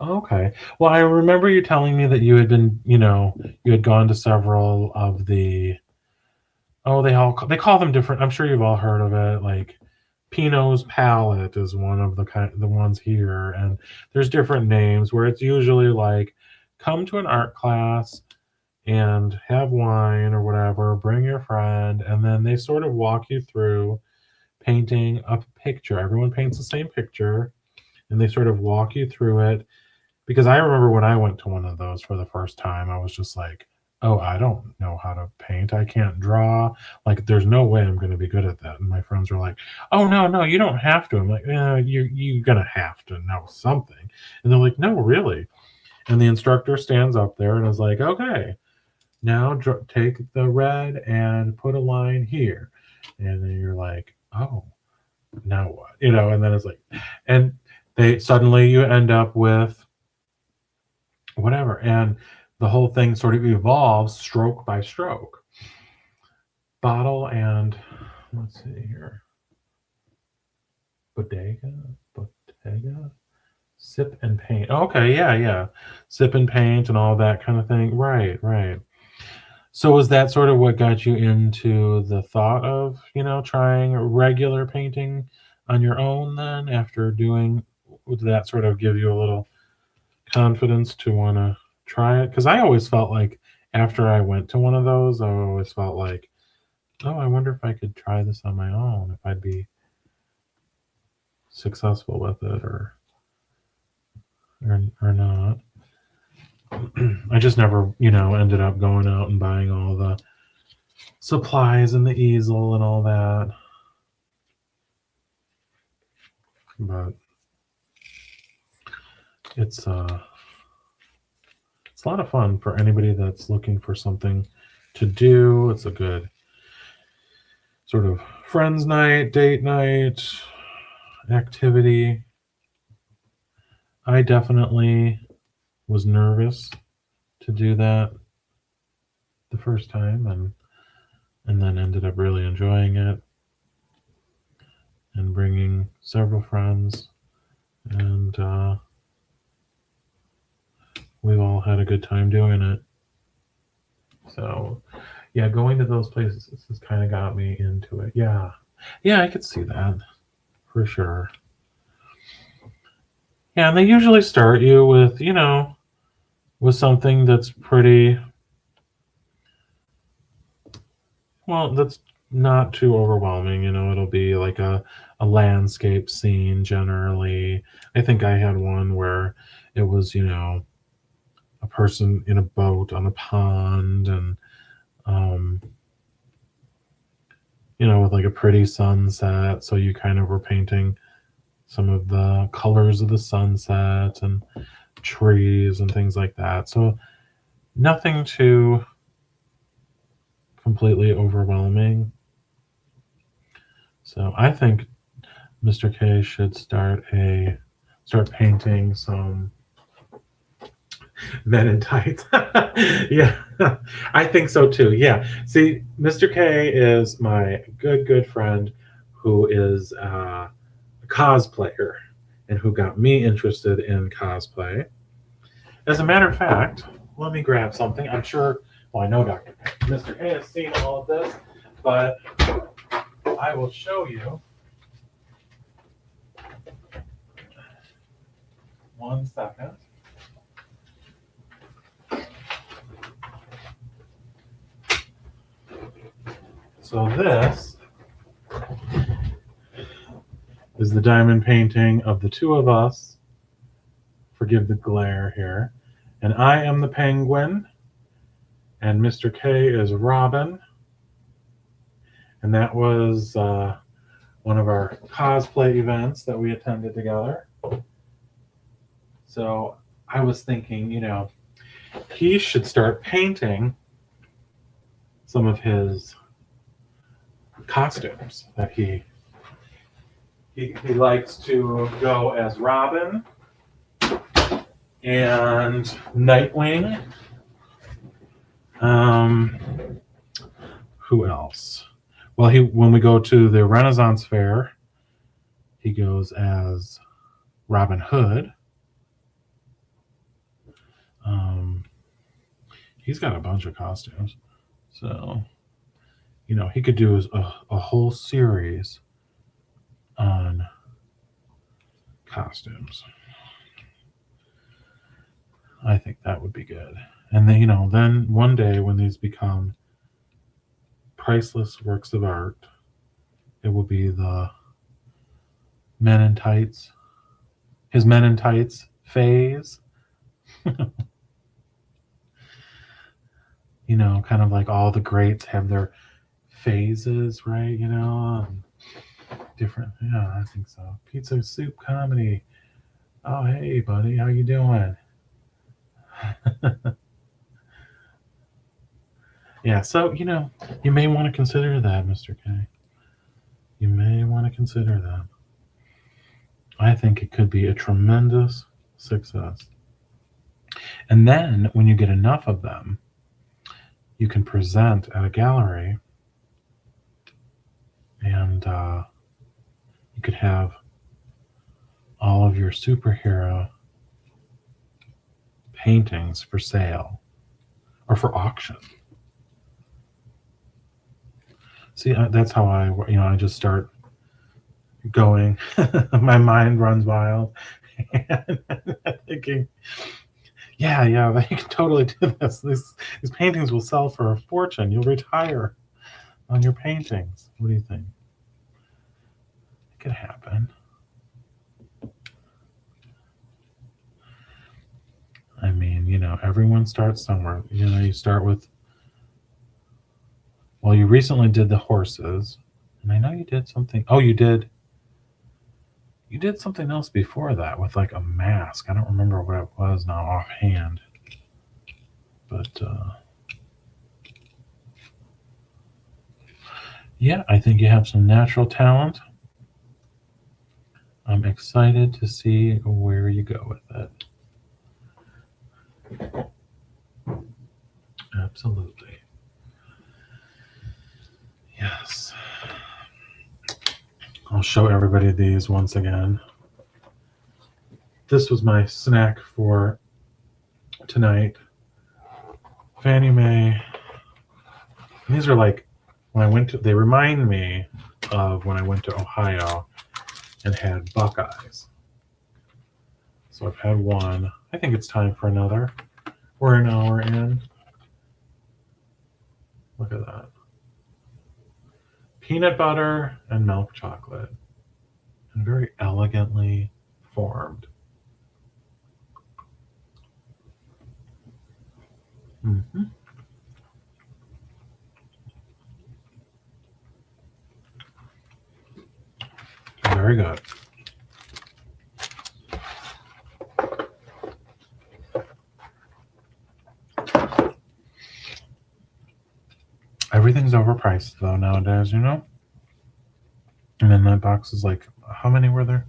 Okay. Well, I remember you telling me that you had been, you had gone to several of the, they call them different. I'm sure you've all heard of it. Like Pinot's Palette is one of the ones here, and there's different names where it's usually like, come to an art class and have wine or whatever, bring your friend, and then they sort of walk you through painting a picture. Everyone paints the same picture, and they sort of walk you through it. Because I remember when I went to one of those for the first time, I was just like, oh, I don't know how to paint. I can't draw. Like, there's no way I'm going to be good at that. And my friends were like, oh, no, you don't have to. I'm like, you're going to have to know something. And they're like, no, really. And the instructor stands up there and is like, okay, now take the red and put a line here. And then you're like, oh, now what? And then it's like, and suddenly you end up with whatever. And the whole thing sort of evolves stroke by stroke. Bottle and, let's see here, Bottega, sip and paint. Okay, yeah. Sip and paint and all that kind of thing. Right. So was that sort of what got you into the thought of, trying regular painting on your own then after would that sort of give you a little confidence to want to try it? Because I always felt like after I went to one of those, I always felt like, oh, I wonder if I could try this on my own, if I'd be successful with it or not. I just never, ended up going out and buying all the supplies and the easel and all that. But it's a lot of fun for anybody that's looking for something to do. It's a good sort of friends night, date night, activity. I definitely was nervous to do that the first time and then ended up really enjoying it and bringing several friends, and we've all had a good time doing it. So yeah, going to those places has kind of got me into it. Yeah, I could see that for sure. Yeah, and they usually start you with, with something that's pretty, well, that's not too overwhelming. It'll be like a landscape scene generally. I think I had one where it was, a person in a boat on a pond, and with like a pretty sunset. So you kind of were painting some of the colors of the sunset and trees and things like that. So nothing too completely overwhelming. So I think Mr. K should start painting some men in tights. Yeah, I think so too. Yeah. See, Mr. K is my good friend who is a cosplayer and who got me interested in cosplay. As a matter of fact, let me grab something. I'm sure, well, I know Mr. K has seen all of this, but I will show you. One second. So this is the diamond painting of the two of us. Forgive the glare here. And I am the penguin, and Mr. K is Robin. And that was one of our cosplay events that we attended together. So I was thinking, he should start painting some of his costumes that he likes to go as Robin and Nightwing. Who else? Well, when we go to the Renaissance Fair, he goes as Robin Hood. He's got a bunch of costumes, so he could do a whole series on costumes. I think that would be good. And then then one day when these become priceless works of art, it will be the Men in Tights, his Men in Tights phase. Kind of like all the greats have their phases, right? Different. Yeah, I think so. Pizza Soup Comedy. Oh, hey, buddy, how you doing? Yeah, so, you may want to consider that, Mr. K. You may want to consider that. I think it could be a tremendous success. And then when you get enough of them, you can present at a gallery, and you could have all of your superhero paintings for sale or for auction. See, that's how I just start going. My mind runs wild. And I'm thinking, yeah, you can totally do this. These paintings will sell for a fortune. You'll retire on your paintings. What do you think? It could happen. I mean, everyone starts somewhere. You start with, well, you recently did the horses, and I know you did something. Oh, you did something else before that with like a mask. I don't remember what it was now offhand. But yeah, I think you have some natural talent. I'm excited to see where you go with it. Absolutely. Yes. I'll show everybody these once again. This was my snack for tonight. Fannie Mae. These are like they remind me of when I went to Ohio and had Buckeyes. So I've had one. I think it's time for another. We're an hour in. Look at that. Peanut butter and milk chocolate. And very elegantly formed. Mm-hmm. Very good. Everything's overpriced though nowadays, And then that box is like, how many were there?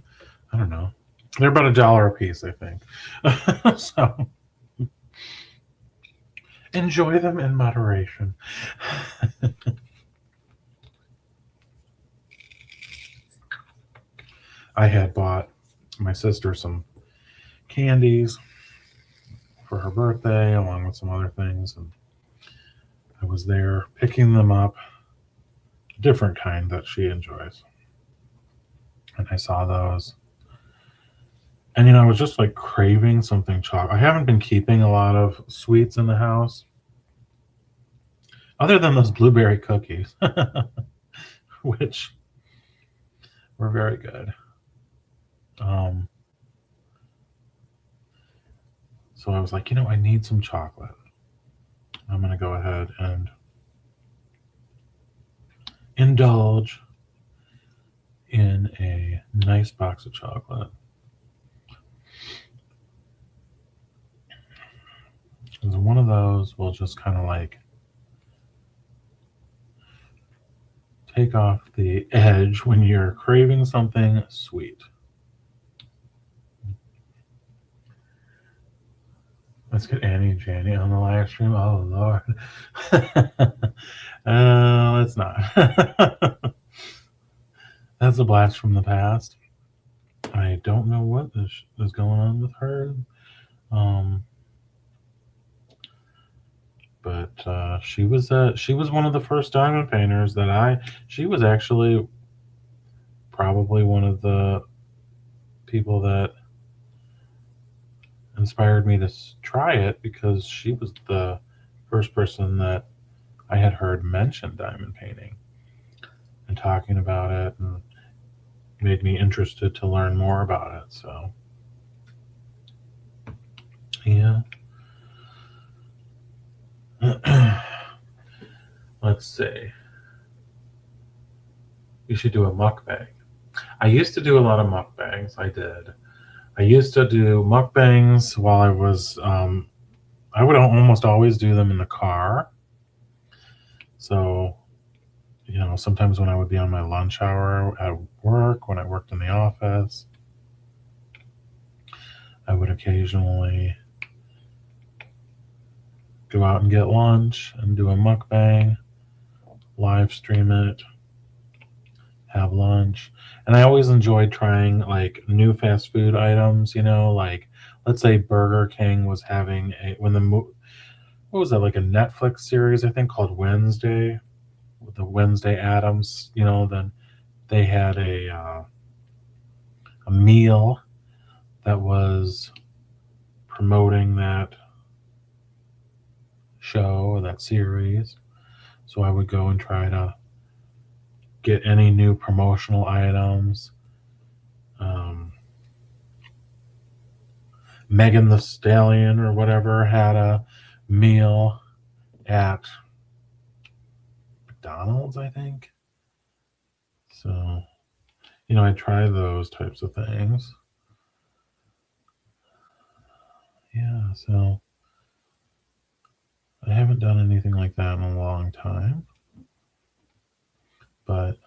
I don't know. They're about $1 a piece, I think. So enjoy them in moderation. I had bought my sister some candies for her birthday, along with some other things, and I was there picking them up, a different kind that she enjoys. And I saw those. And I was just like craving something chocolate. I haven't been keeping a lot of sweets in the house, other than those blueberry cookies, which were very good. So I was like, I need some chocolate. I'm going to go ahead and indulge in a nice box of chocolate. And one of those will just kind of like take off the edge when you're craving something sweet. Let's get Annie and Janie on the live stream. Oh, Lord. Let's not. That's a blast from the past. I don't know what is going on with her. But she was one of the first diamond painters she was actually probably one of the people that inspired me to try it, because she was the first person that I had heard mention diamond painting and talking about it, and made me interested to learn more about it. So yeah. Let's see. You should do a mukbang. I used to do a lot of mukbangs. I did. I used to do mukbangs while I was I would almost always do them in the car. So, sometimes when I would be on my lunch hour at work, when I worked in the office, I would occasionally go out and get lunch and do a mukbang, live stream it, have lunch. And I always enjoyed trying like new fast food items, like let's say Burger King was having what was that, like a Netflix series I think called Wednesday, with the Wednesday Addams, then they had a meal that was promoting that show or that series. So I would go and try to get any new promotional items. Megan the Stallion or whatever had a meal at McDonald's, I think. So, I try those types of things. Yeah, so I haven't done anything like that in a long time. But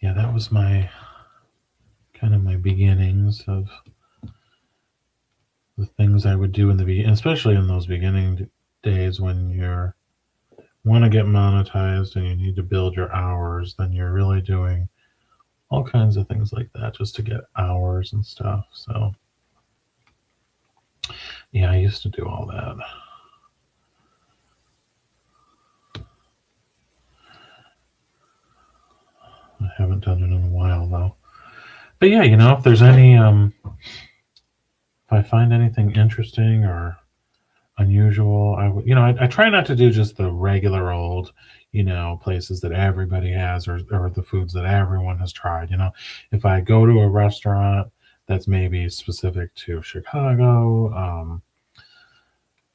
yeah, that was my beginnings of the things I would do in the beginning, especially in those beginning days when you want to get monetized and you need to build your hours. Then you're really doing all kinds of things like that just to get hours and stuff. So yeah, I used to do all that. I haven't done it in a while though. But yeah, if there's any if I find anything interesting or unusual, I would, I try not to do just the regular old, places that everybody has, or the foods that everyone has tried. If I go to a restaurant that's maybe specific to Chicago,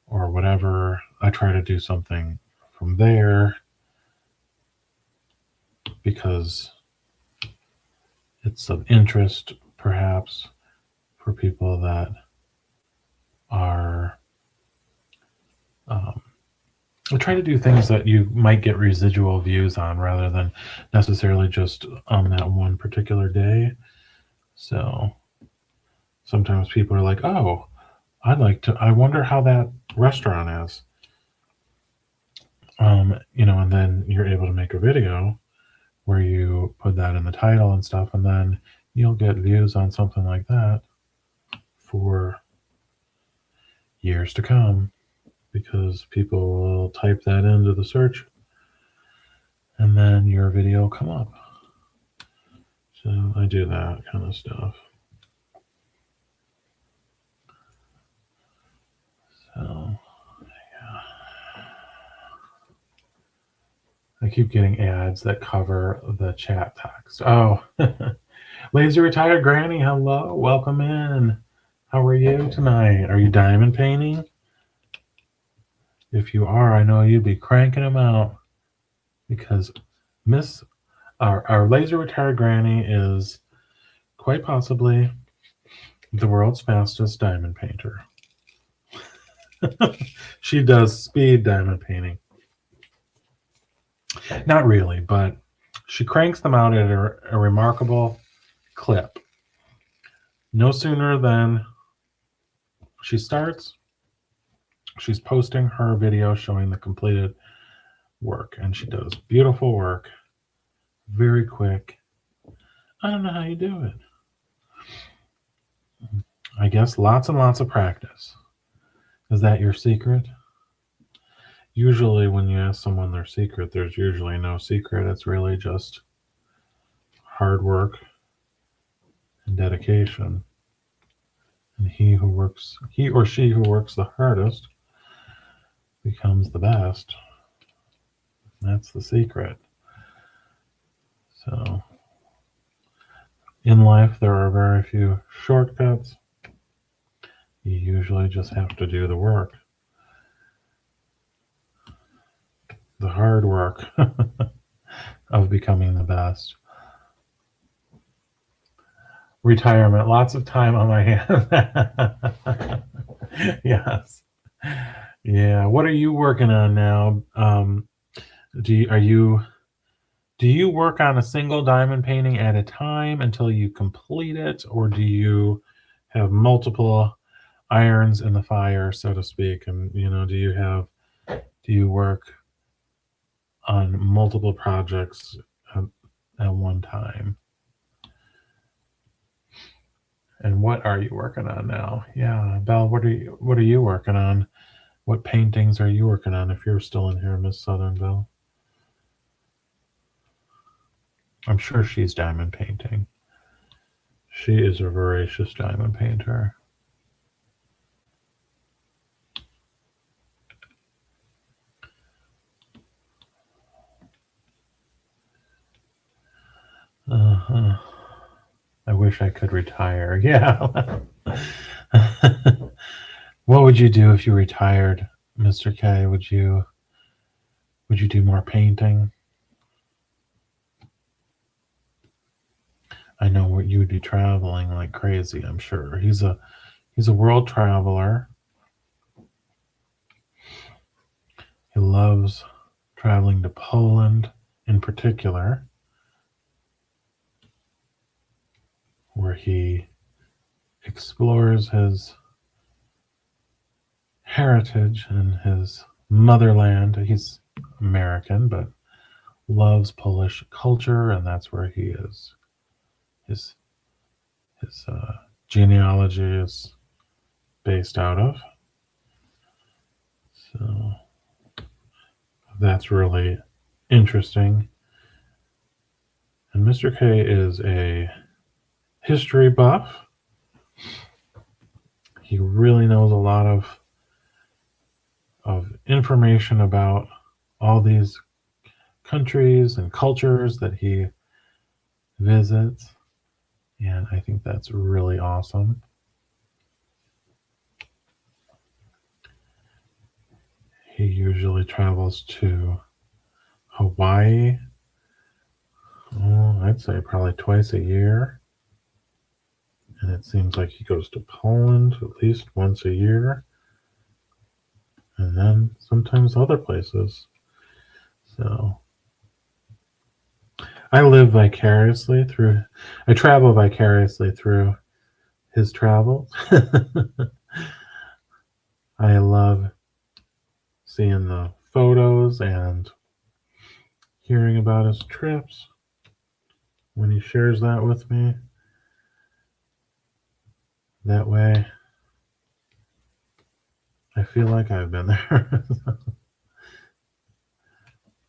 or whatever, I try to do something from there because it's of interest, perhaps, for people that are. I try to do things that you might get residual views on rather than necessarily just on that one particular day. So sometimes people are like, oh, I wonder how that restaurant is. And then you're able to make a video where you put that in the title and stuff, and then you'll get views on something like that for years to come because people will type that into the search and then your video will come up. So I do that kind of stuff. So yeah. I keep getting ads that cover the chat text. Oh, Lazy Retired Granny, hello. Welcome in. How are you tonight? Are you diamond painting? If you are, I know you'd be cranking them out because our Laser Retired Granny is quite possibly the world's fastest diamond painter. She does speed diamond painting. Not really, but she cranks them out at a remarkable clip. No sooner than she starts, she's posting her video showing the completed work, and she does beautiful work, very quick. I don't know how you do it. I guess lots and lots of practice. Is that your secret? Usually when you ask someone their secret, there's usually no secret. It's really just hard work and dedication. And he or she who works the hardest becomes the best. That's the secret. So in life, there are very few shortcuts. You usually just have to do the work. The hard work of becoming the best. retirement. Lots of time on my hands. Yes. Yeah. What are you working on now? Do you work on a single diamond painting at a time until you complete it, or do you have multiple irons in the fire, so to speak? And do you work on multiple projects at one time? And what are you working on now? Yeah, Belle, what are you working on? What paintings are you working on if you're still in here, Miss Southern Belle? I'm sure she's diamond painting. She is a voracious diamond painter. Uh-huh. I wish I could retire. Yeah. What would you do if you retired, Mr. K? Would you do more painting? I know you would be traveling like crazy, I'm sure. He's a world traveler. He loves traveling to Poland in particular, where he explores his heritage and his motherland. He's American, but loves Polish culture, and that's where he is. His genealogy is based out of. So that's really interesting. And Mr. K is a history buff. He really knows a lot of information about all these countries and cultures that he visits. And I think that's really awesome. He usually travels to Hawaii, I'd say probably twice a year. And it seems like he goes to Poland at least once a year. And then sometimes other places. So I travel vicariously through his travels. I love seeing the photos and hearing about his trips when he shares that with me. That way, I feel like I've been there.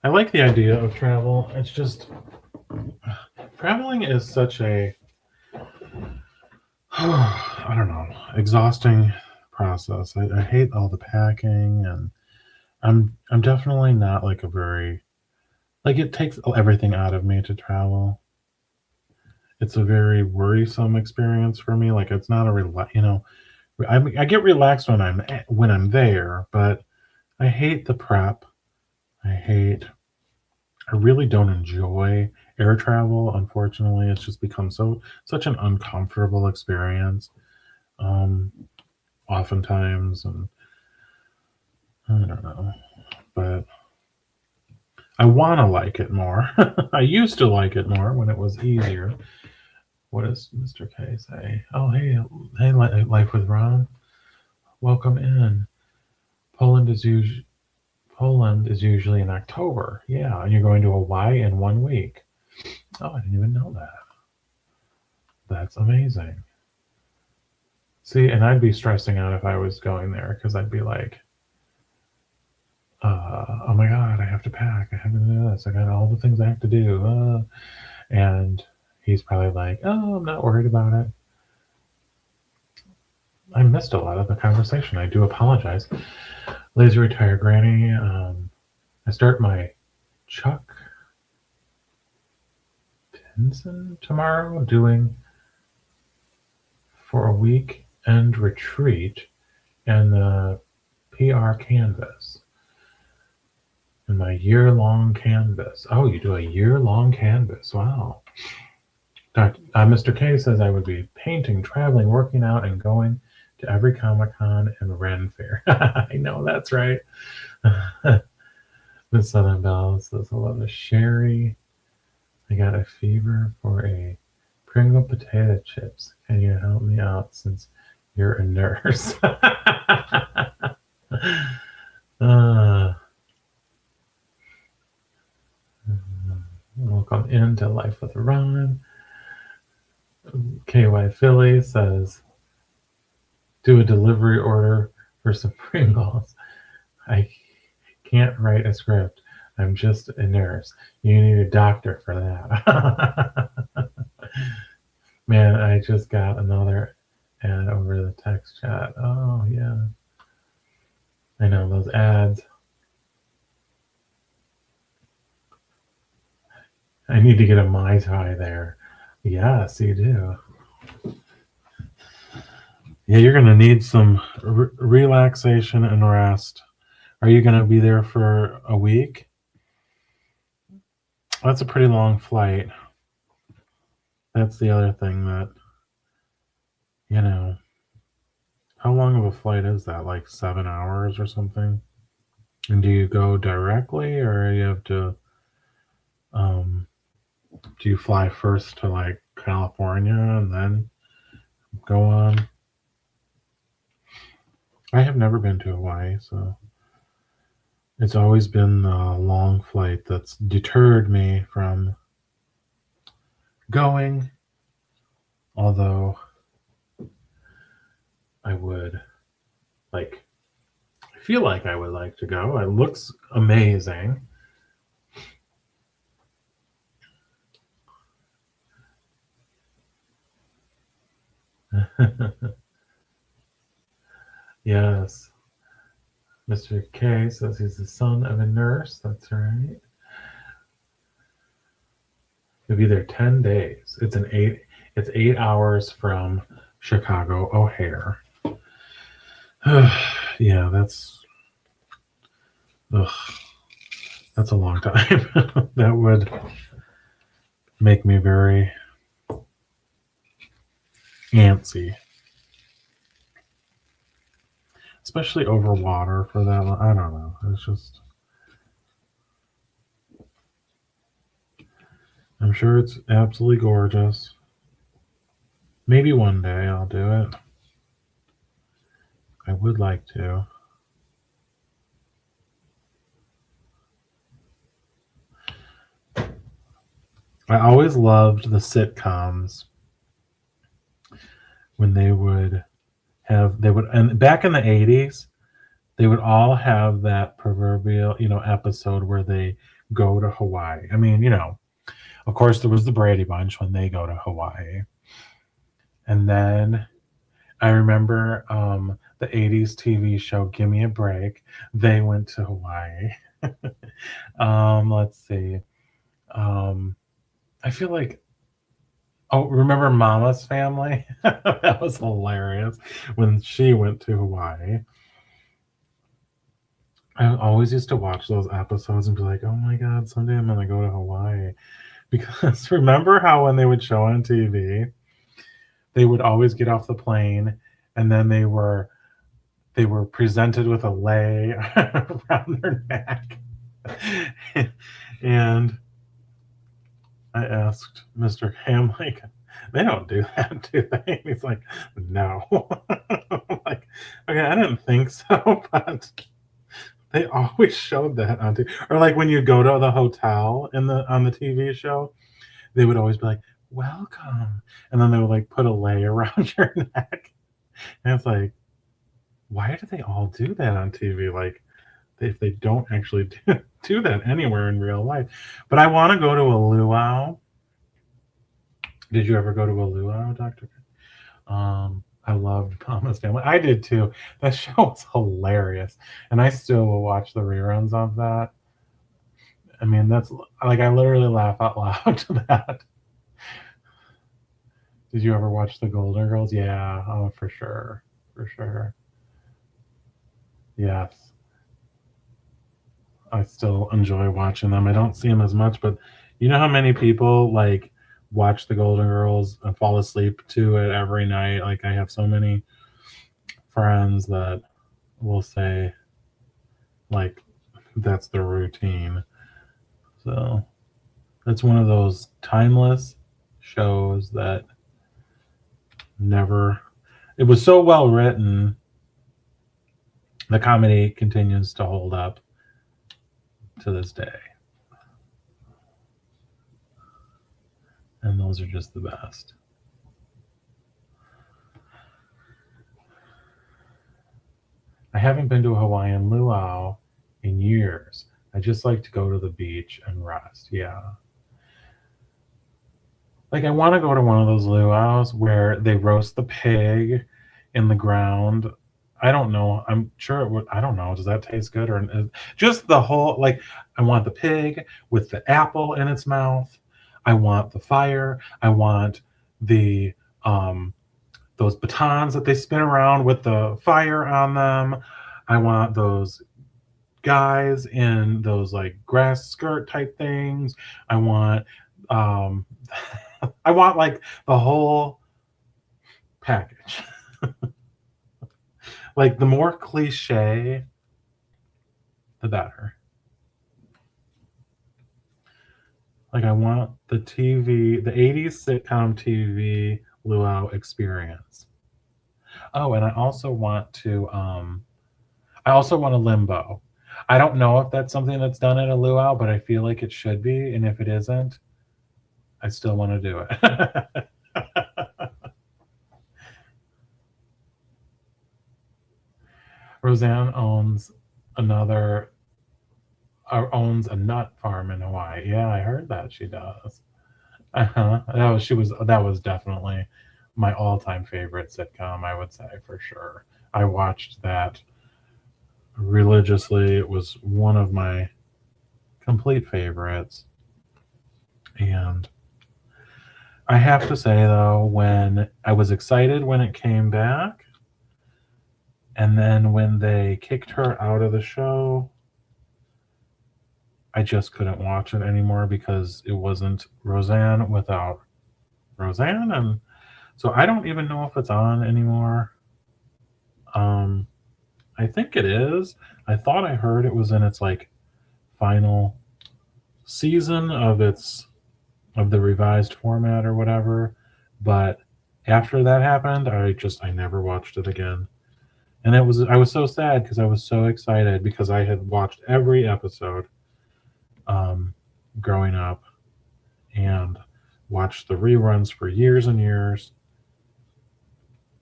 I like the idea of travel. It's just, traveling is such a, I don't know, exhausting process. I hate all the packing, and I'm definitely not like a very, like, it takes everything out of me to travel. It's a very worrisome experience for me. Like, it's not I get relaxed when I'm there, but I hate the prep. I really don't enjoy air travel. Unfortunately, it's just become such an uncomfortable experience. Oftentimes, and I don't know, but I want to like it more. I used to like it more when it was easier. What does Mr. K say? Oh, hey, Life with Ron. Welcome in. Poland is usually in October. Yeah, and you're going to Hawaii in 1 week. Oh, I didn't even know that. That's amazing. See, and I'd be stressing out if I was going there, because I'd be like, oh my God, I have to pack. I have to do this. I got all the things I have to do. And he's probably like, oh, I'm not worried about it. I missed a lot of the conversation. I do apologize. Lazy Retired Granny. I start my Chuck Tinson tomorrow doing for a weekend retreat and the PR canvas. And my year-long canvas. Oh, you do a year-long canvas. Wow. Mr. K says I would be painting, traveling, working out, and going to every Comic Con and Ren Fair. I know that's right. Miss Southern Belle says hello to Sherry. I got a fever for a Pringle potato chips. Can you help me out since you're a nurse? Welcome into Life with Ron. KY Philly says, do a delivery order for some Pringles. I can't write a script. I'm just a nurse. You need a doctor for that. Man, I just got another ad over the text chat. Oh, yeah. I know, those ads. I need to get a Mai Tai there. Yes, you do. Yeah, you're going to need some relaxation and rest. Are you going to be there for a week? That's a pretty long flight. That's the other thing that, how long of a flight is that? Like 7 hours or something? And do you go directly or you have to, do you fly first to like California and then go on? I have never been to Hawaii, so it's always been the long flight that's deterred me from going. Although I feel like I would like to go. It looks amazing. Yes. Mr. K says he's the son of a nurse. That's right. He'll be there 10 days. It's 8 hours from Chicago O'Hare. Yeah, that's a long time. That would make me very antsy. Especially over water for that long. I don't know. It's just, I'm sure it's absolutely gorgeous. Maybe one day I'll do it. I would like to. I always loved the sitcoms when and back in the 80s, they would all have that proverbial, episode where they go to Hawaii. I mean, of course there was the Brady Bunch when they go to Hawaii. And then I remember the 80s TV show Give Me a Break. They went to Hawaii. Let's see. I feel like, remember Mama's Family? That was hilarious when she went to Hawaii. I always used to watch those episodes and be like, oh my God, someday I'm going to go to Hawaii. Because remember how when they would show on TV, they would always get off the plane and then they were presented with a lei around their neck. And I asked Mr. Ham, like, they don't do that, do they? And he's like, no. I'm like, okay, I didn't think so, but they always showed that on TV. Or like when you go to the hotel on the TV show, they would always be like, welcome. And then they would like put a lei around your neck. And it's like, why do they all do that on TV? Like, if they don't actually do that anywhere in real life. But I want to go to a luau. Did you ever go to a luau, Dr.? I loved Mama's Family. I did too. That show was hilarious. And I still will watch the reruns of that. I mean, that's like, I literally laugh out loud to that. Did you ever watch the Golden Girls? Yeah. Oh, for sure. For sure. Yes. I still enjoy watching them. I don't see them as much, but you know how many people like watch the Golden Girls and fall asleep to it every night. Like I have so many friends that will say like that's their routine. So it's one of those timeless shows that never, it was so well written, the comedy continues to hold up to this day. And those are just the best. I haven't been to a Hawaiian luau in years. I just like to go to the beach and rest. Yeah. Like I want to go to one of those luaus where they roast the pig in the ground. I don't know. I'm sure it would. I don't know. Does that taste good or just the whole like? I want the pig with the apple in its mouth. I want the fire. I want the those batons that they spin around with the fire on them. I want those guys in those like grass skirt type things. I want um I want like the whole package. Like the more cliche, the better. Like I want the TV, the 80s sitcom TV luau experience. Oh, and I also want a limbo. I don't know if that's something that's done at a luau, but I feel like it should be. And if it isn't, I still want to do it. Roseanne another owns a nut farm in Hawaii. Yeah, I heard that she does. Uh-huh. That was definitely my all-time favorite sitcom, I would say for sure. I watched that religiously. It was one of my complete favorites. And I have to say though, when I was excited when it came back, and then when they kicked her out of the show, I just couldn't watch it anymore because it wasn't Roseanne without Roseanne. And so I don't even know if it's on anymore. Um, I think it is. I thought I heard it was in its like final season of the revised format or whatever. But after that happened, I never watched it again. And I was so sad because I was so excited because I had watched every episode um, growing up and watched the reruns for years and years.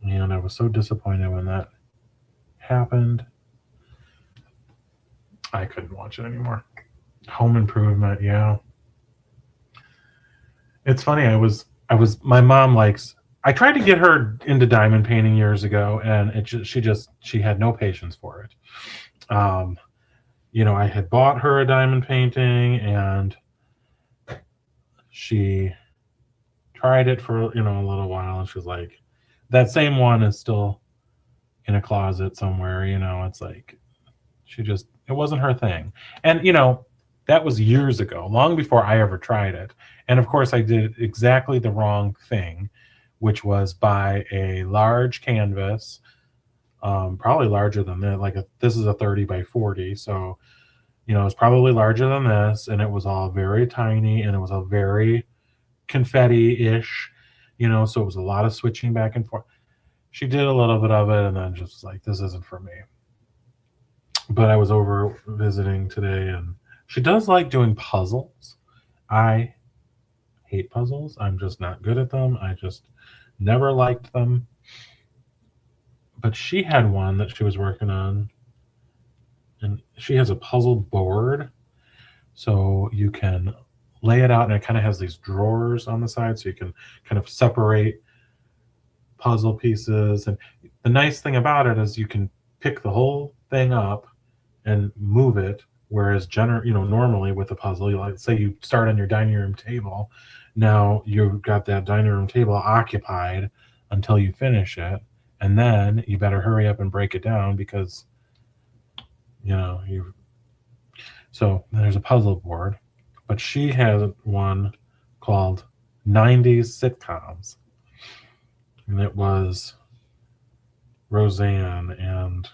And I was so disappointed when that happened. I couldn't watch it anymore. Home Improvement, yeah. It's funny. My mom likes. I tried to get her into diamond painting years ago, and she had no patience for it. I had bought her a diamond painting, and she tried it for a little while, and she was like, "That same one is still in a closet somewhere." It's like it wasn't her thing, and that was years ago, long before I ever tried it. And of course, I did exactly the wrong thing, which was buy a large canvas, probably larger than that. This is a 30 by 40, so it's probably larger than this, and it was all very tiny, and it was a very confetti-ish, so it was a lot of switching back and forth. She did a little bit of it, and then just was like, this isn't for me. But I was over visiting today, and she does like doing puzzles. I hate puzzles. I'm just not good at them. I just never liked them. But she had one that she was working on, and she has a puzzle board, so you can lay it out, and it kind of has these drawers on the side, so you can kind of separate puzzle pieces. And the nice thing about it is you can pick the whole thing up and move it. Whereas normally with a puzzle, say you start on your dining room table, now you've got that dining room table occupied until you finish it, and then you better hurry up and break it down because you. So there's a puzzle board, but she has one called '90s sitcoms, and it was Roseanne and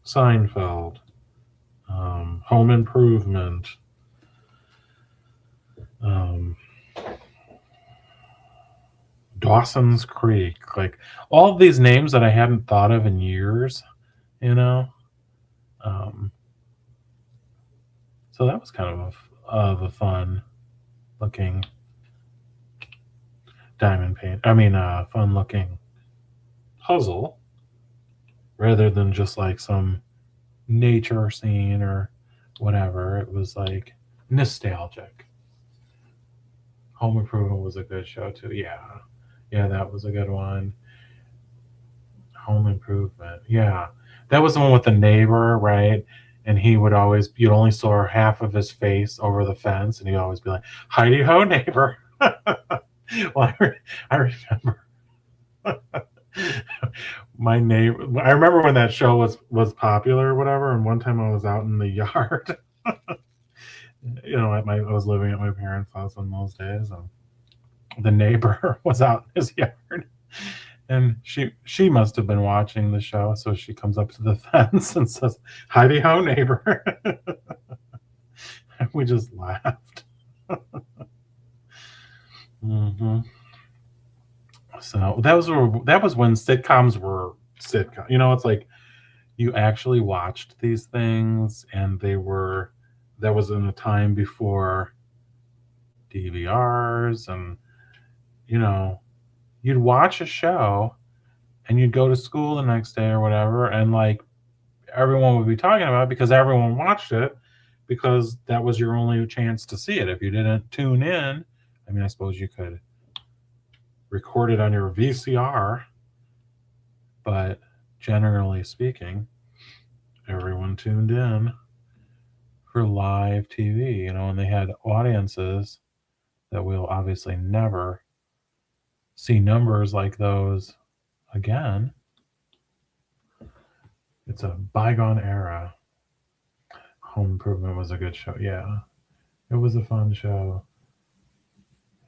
Seinfeld, Home Improvement, um, Dawson's Creek, like all of these names that I hadn't thought of in years, you know. Um, so that was kind of a fun looking diamond paint. I mean, fun looking puzzle rather than just like some nature scene or whatever. It was like nostalgic. Home Improvement was a good show too. Yeah, yeah, that was a good one. Home Improvement. Yeah, that was the one with the neighbor, right? And he would always, you'd only saw half of his face over the fence, and he'd always be like, "Heidi ho, neighbor." Well, I remember my neighbor. I remember when that show was popular or whatever. And one time I was out in the yard. I was living at my parents' house in those days, and the neighbor was out in his yard, and she must have been watching the show, so she comes up to the fence and says, "Heidi ho, neighbor." And we just laughed. Hmm. So that was when sitcoms were sitcom. It's like you actually watched these things, and that was in a time before DVRs, and you know you'd watch a show and you'd go to school the next day or whatever, and like everyone would be talking about it because everyone watched it, because that was your only chance to see it. If you didn't tune in, I mean, I suppose you could record it on your VCR, but generally speaking, everyone tuned in for live TV, and they had audiences that will obviously never see numbers like those again. It's a bygone era. Home Improvement was a good show. Yeah, it was a fun show.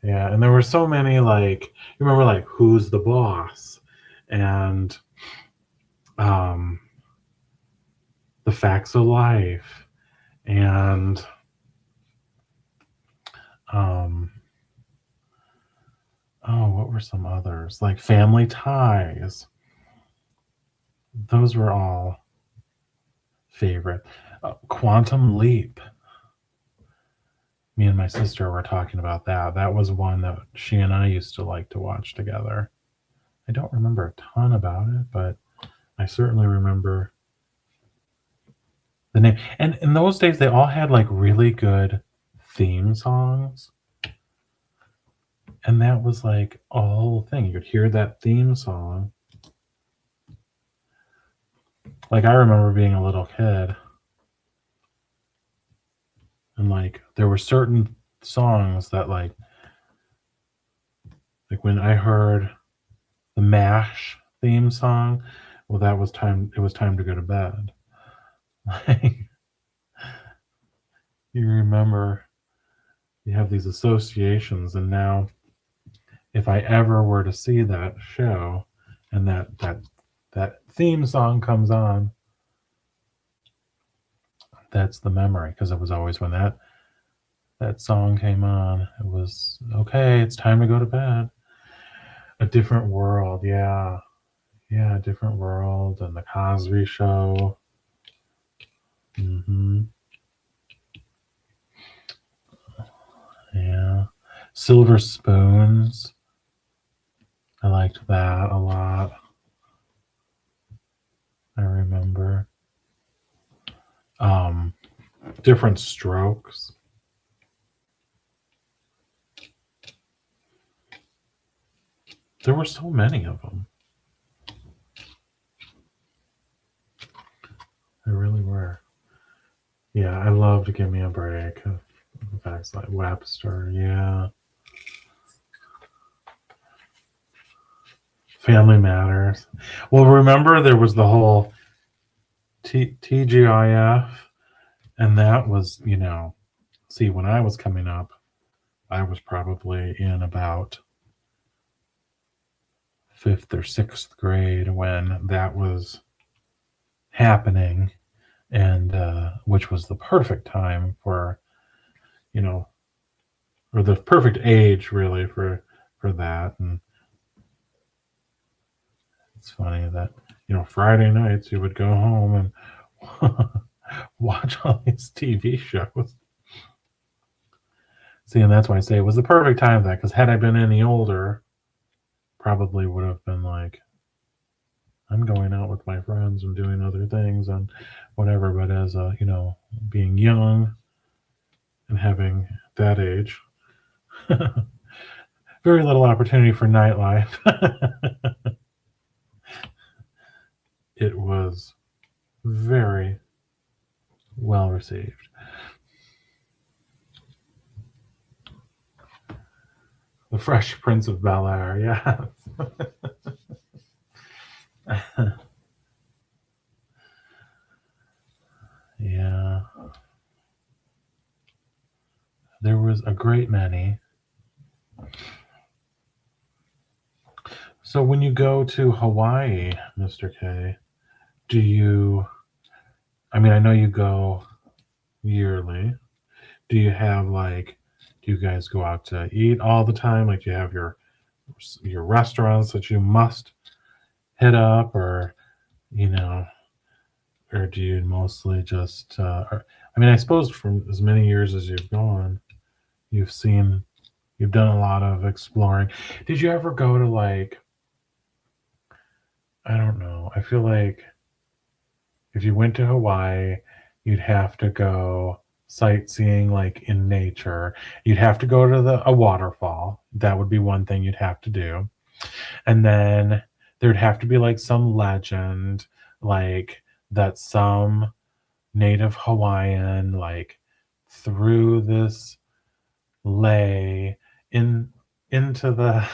Yeah, and there were so many, like, you remember, like, Who's the Boss, and um, The Facts of Life, and um, oh, what were some others? Like Family Ties. Those were all favorite. Quantum Leap. Me and my sister were talking about that. That was one that she and I used to like to watch together. I don't remember a ton about it, but I certainly remember the name. And in those days, they all had like really good theme songs. And that was like a whole thing. You could hear that theme song. Like, I remember being a little kid, and like there were certain songs that like when I heard the MASH theme song, well, that was time. It was time to go to bed. Like, you remember, you have these associations, and now if I ever were to see that show and that theme song comes on, that's the memory, because it was always when that song came on, it was okay, it's time to go to bed. A Different World, yeah. Yeah, A Different World, and The Cosby Show. Hmm. Yeah. Silver Spoons. I liked that a lot. I remember. Um, Different Strokes. There were so many of them. There really were. Yeah, I loved Give Me a Break. Facts like Webster, yeah. Family Matters. Well, remember there was the whole TGIF, and that was, see, when I was coming up, I was probably in about fifth or sixth grade when that was happening, and which was the perfect time for, you know, or the perfect age really for that. And it's funny that, Friday nights you would go home and watch all these TV shows. See, and that's why I say it was the perfect time for that, because had I been any older, probably would have been like, I'm going out with my friends and doing other things and whatever. But as a, being young and having that age, very little opportunity for nightlife. It was very well received. The Fresh Prince of Bel Air, yeah. Yeah. There was a great many. So when you go to Hawaii, Mr. K, do you, I mean, I know you go yearly. Do you have like, do you guys go out to eat all the time? Like, do you have your restaurants that you must hit up, or, you know, or do you mostly just, I mean, I suppose from as many years as you've gone, you've seen, you've done a lot of exploring. Did you ever go to like, I don't know, I feel like if you went to Hawaii, you'd have to go sightseeing like in nature. You'd have to go to a waterfall. That would be one thing you'd have to do. And then there'd have to be like some legend, like that some native Hawaiian like threw this lei in into the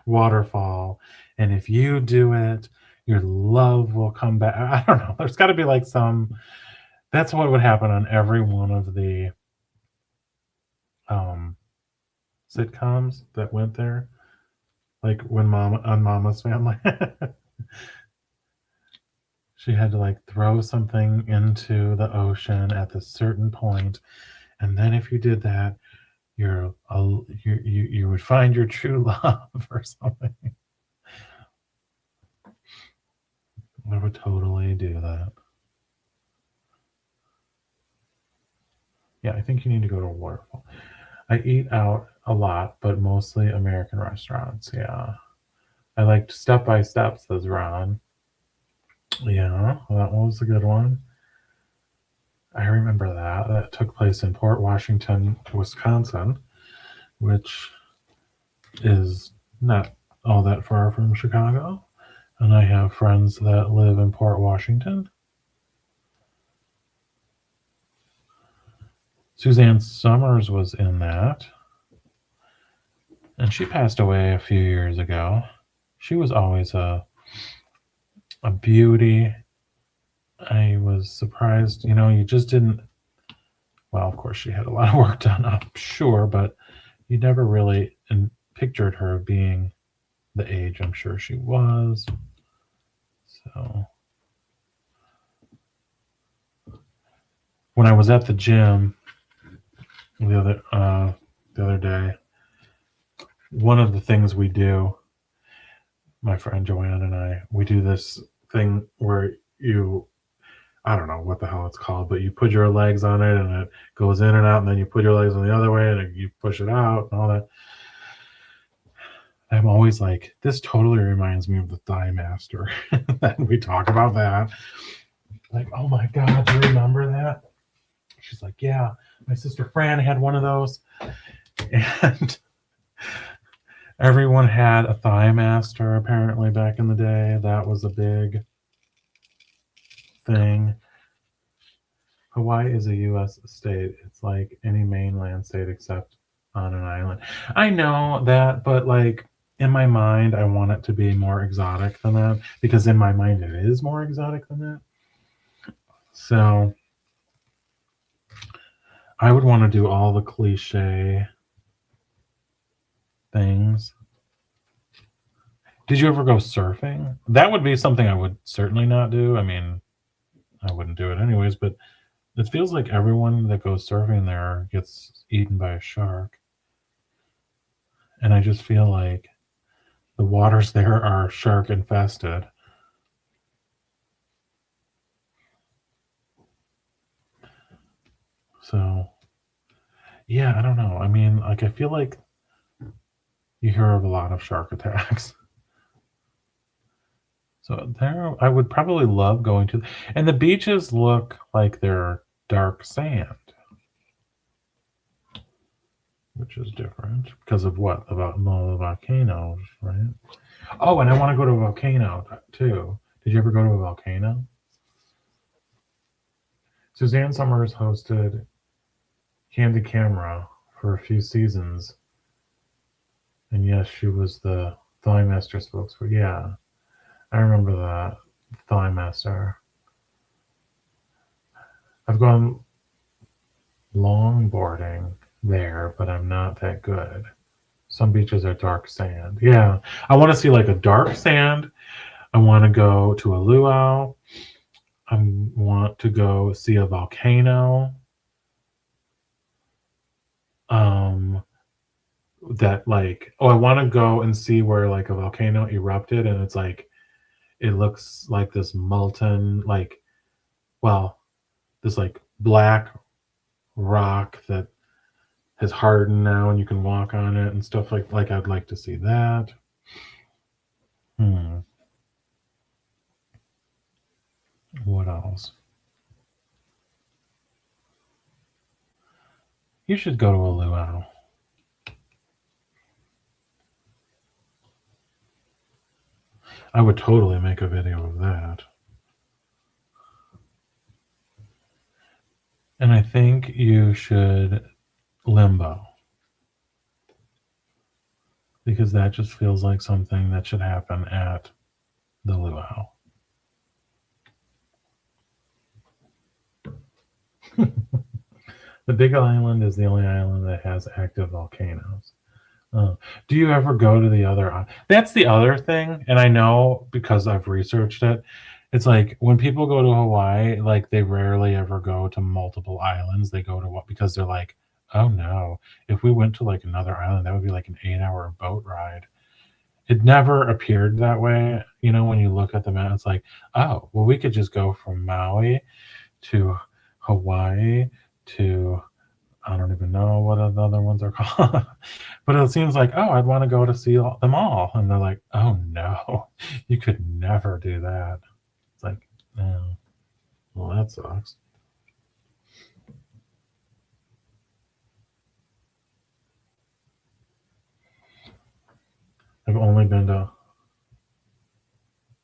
waterfall, and if you do it, your love will come back. I don't know. There's got to be like some. That's what would happen on every one of the um, sitcoms that went there. Like when Mama on Mama's Family, she had to like throw something into the ocean at a certain point, and then if you did that, you would find your true love or something. I would totally do that. Yeah, I think you need to go to a waterfall. I eat out a lot, but mostly American restaurants. Yeah. I liked Step by Step, says Ron. Yeah, that was a good one. I remember that. That took place in Port Washington, Wisconsin, which is not all that far from Chicago. And I have friends that live in Port Washington. Suzanne Summers was in that, and she passed away a few years ago. She was always a beauty. I was surprised, you just didn't. Well, of course, she had a lot of work done, I'm sure, but you never really pictured her being the age I'm sure she was. So, when I was at the gym the other day, one of the things we do, my friend Joanne and I, we do this thing where I don't know what the hell it's called, but you put your legs on it and it goes in and out, and then you put your legs on the other way and you push it out and all that. I'm always like, this totally reminds me of the Thigh Master. And we talk about that. Like, oh my God, do you remember that? She's like, yeah, my sister Fran had one of those. And everyone had a Thigh Master apparently back in the day. That was a big thing. Hawaii is a U.S. state. It's like any mainland state except on an island. I know that, but like in my mind, I want it to be more exotic than that, because in my mind, it is more exotic than that. So I would want to do all the cliche things. Did you ever go surfing? That would be something I would certainly not do. I mean, I wouldn't do it anyways, but it feels like everyone that goes surfing there gets eaten by a shark. And I just feel like the waters there are shark infested. So, yeah, I don't know. I mean, like, I feel like you hear of a lot of shark attacks. So, there, I would probably love going to, and the beaches look like they're dark sand, which is different because of what? About the volcanoes, right? Oh, and I want to go to a volcano too. Did you ever go to a volcano? Suzanne Summers hosted Candid Camera for a few seasons, and yes, she was the Thigh-Master spokesperson. Yeah, I remember that Thigh-Master. I've gone longboarding there, but I'm not that good. Some beaches are dark sand. Yeah, I want to see like a dark sand. I want to go to a luau. I want to go see a volcano. Um, that like, oh, I want to go and see where like a volcano erupted, and it's like it looks like this molten, like, well, this like black rock that has hardened now, and you can walk on it and stuff like. I'd like to see that. Hmm. What else? You should go to a luau. I would totally make a video of that. And I think you should limbo because that just feels like something that should happen at the luau. The Big Island is the only island that has active volcanoes. Do you ever go to the other? That's the other thing, and I know because I've researched it. It's like when people go to Hawaii, like they rarely ever go to multiple islands. They go to what because they're like, oh no, if we went to like another island, that would be like an 8 hour boat ride. It never appeared that way. You know, when you look at the map, it's like, oh, well, we could just go from Maui to Hawaii to I don't even know what the other ones are called. But it seems like, oh, I'd want to go to see them all. And they're like, oh no, you could never do that. It's like, oh, well, that sucks. I've only been to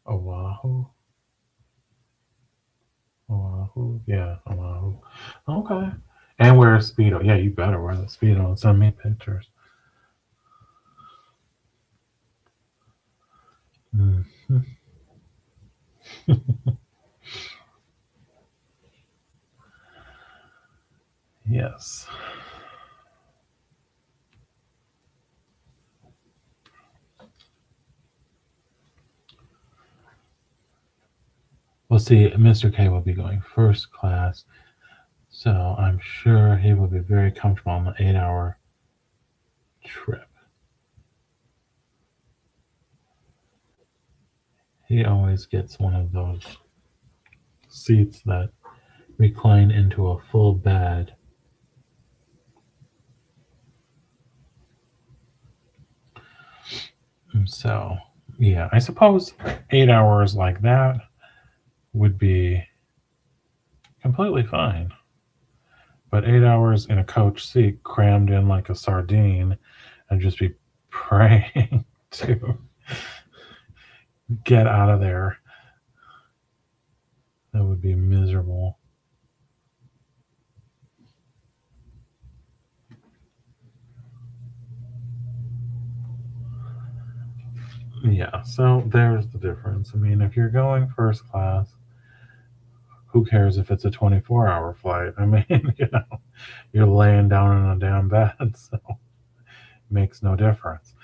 Oahu. Oahu. Yeah, Oahu. Okay. And wear a Speedo. Yeah, you better wear the Speedo and send me pictures. Mhm. Yes. We'll see. Mr. K will be going first class, so I'm sure he will be very comfortable on the 8 hour trip. He always gets one of those seats that recline into a full bed. So, yeah, I suppose 8 hours like that would be completely fine. But 8 hours in a coach seat crammed in like a sardine and just be praying to get out of there, that would be miserable. Yeah, so there's the difference. I mean, if you're going first class, who cares if it's a 24-hour flight? I mean, you're laying down in a damn bed, so it makes no difference.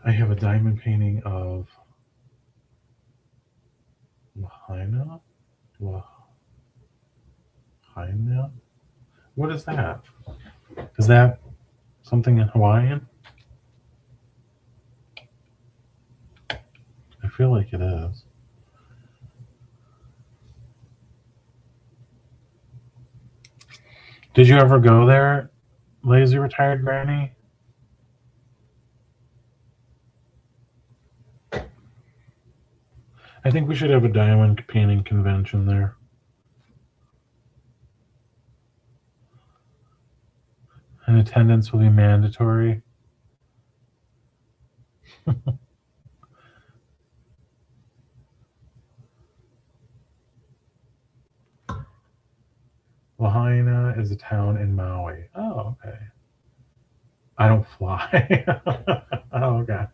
I have a diamond painting of Lahaina. Lahaina? What is that? Is that something in Hawaiian? I feel like it is. Did you ever go there, Lazy Retired Granny? I think we should have a diamond painting convention there. And attendance will be mandatory. Lahaina is a town in Maui. Oh, okay. I don't fly. Oh, okay.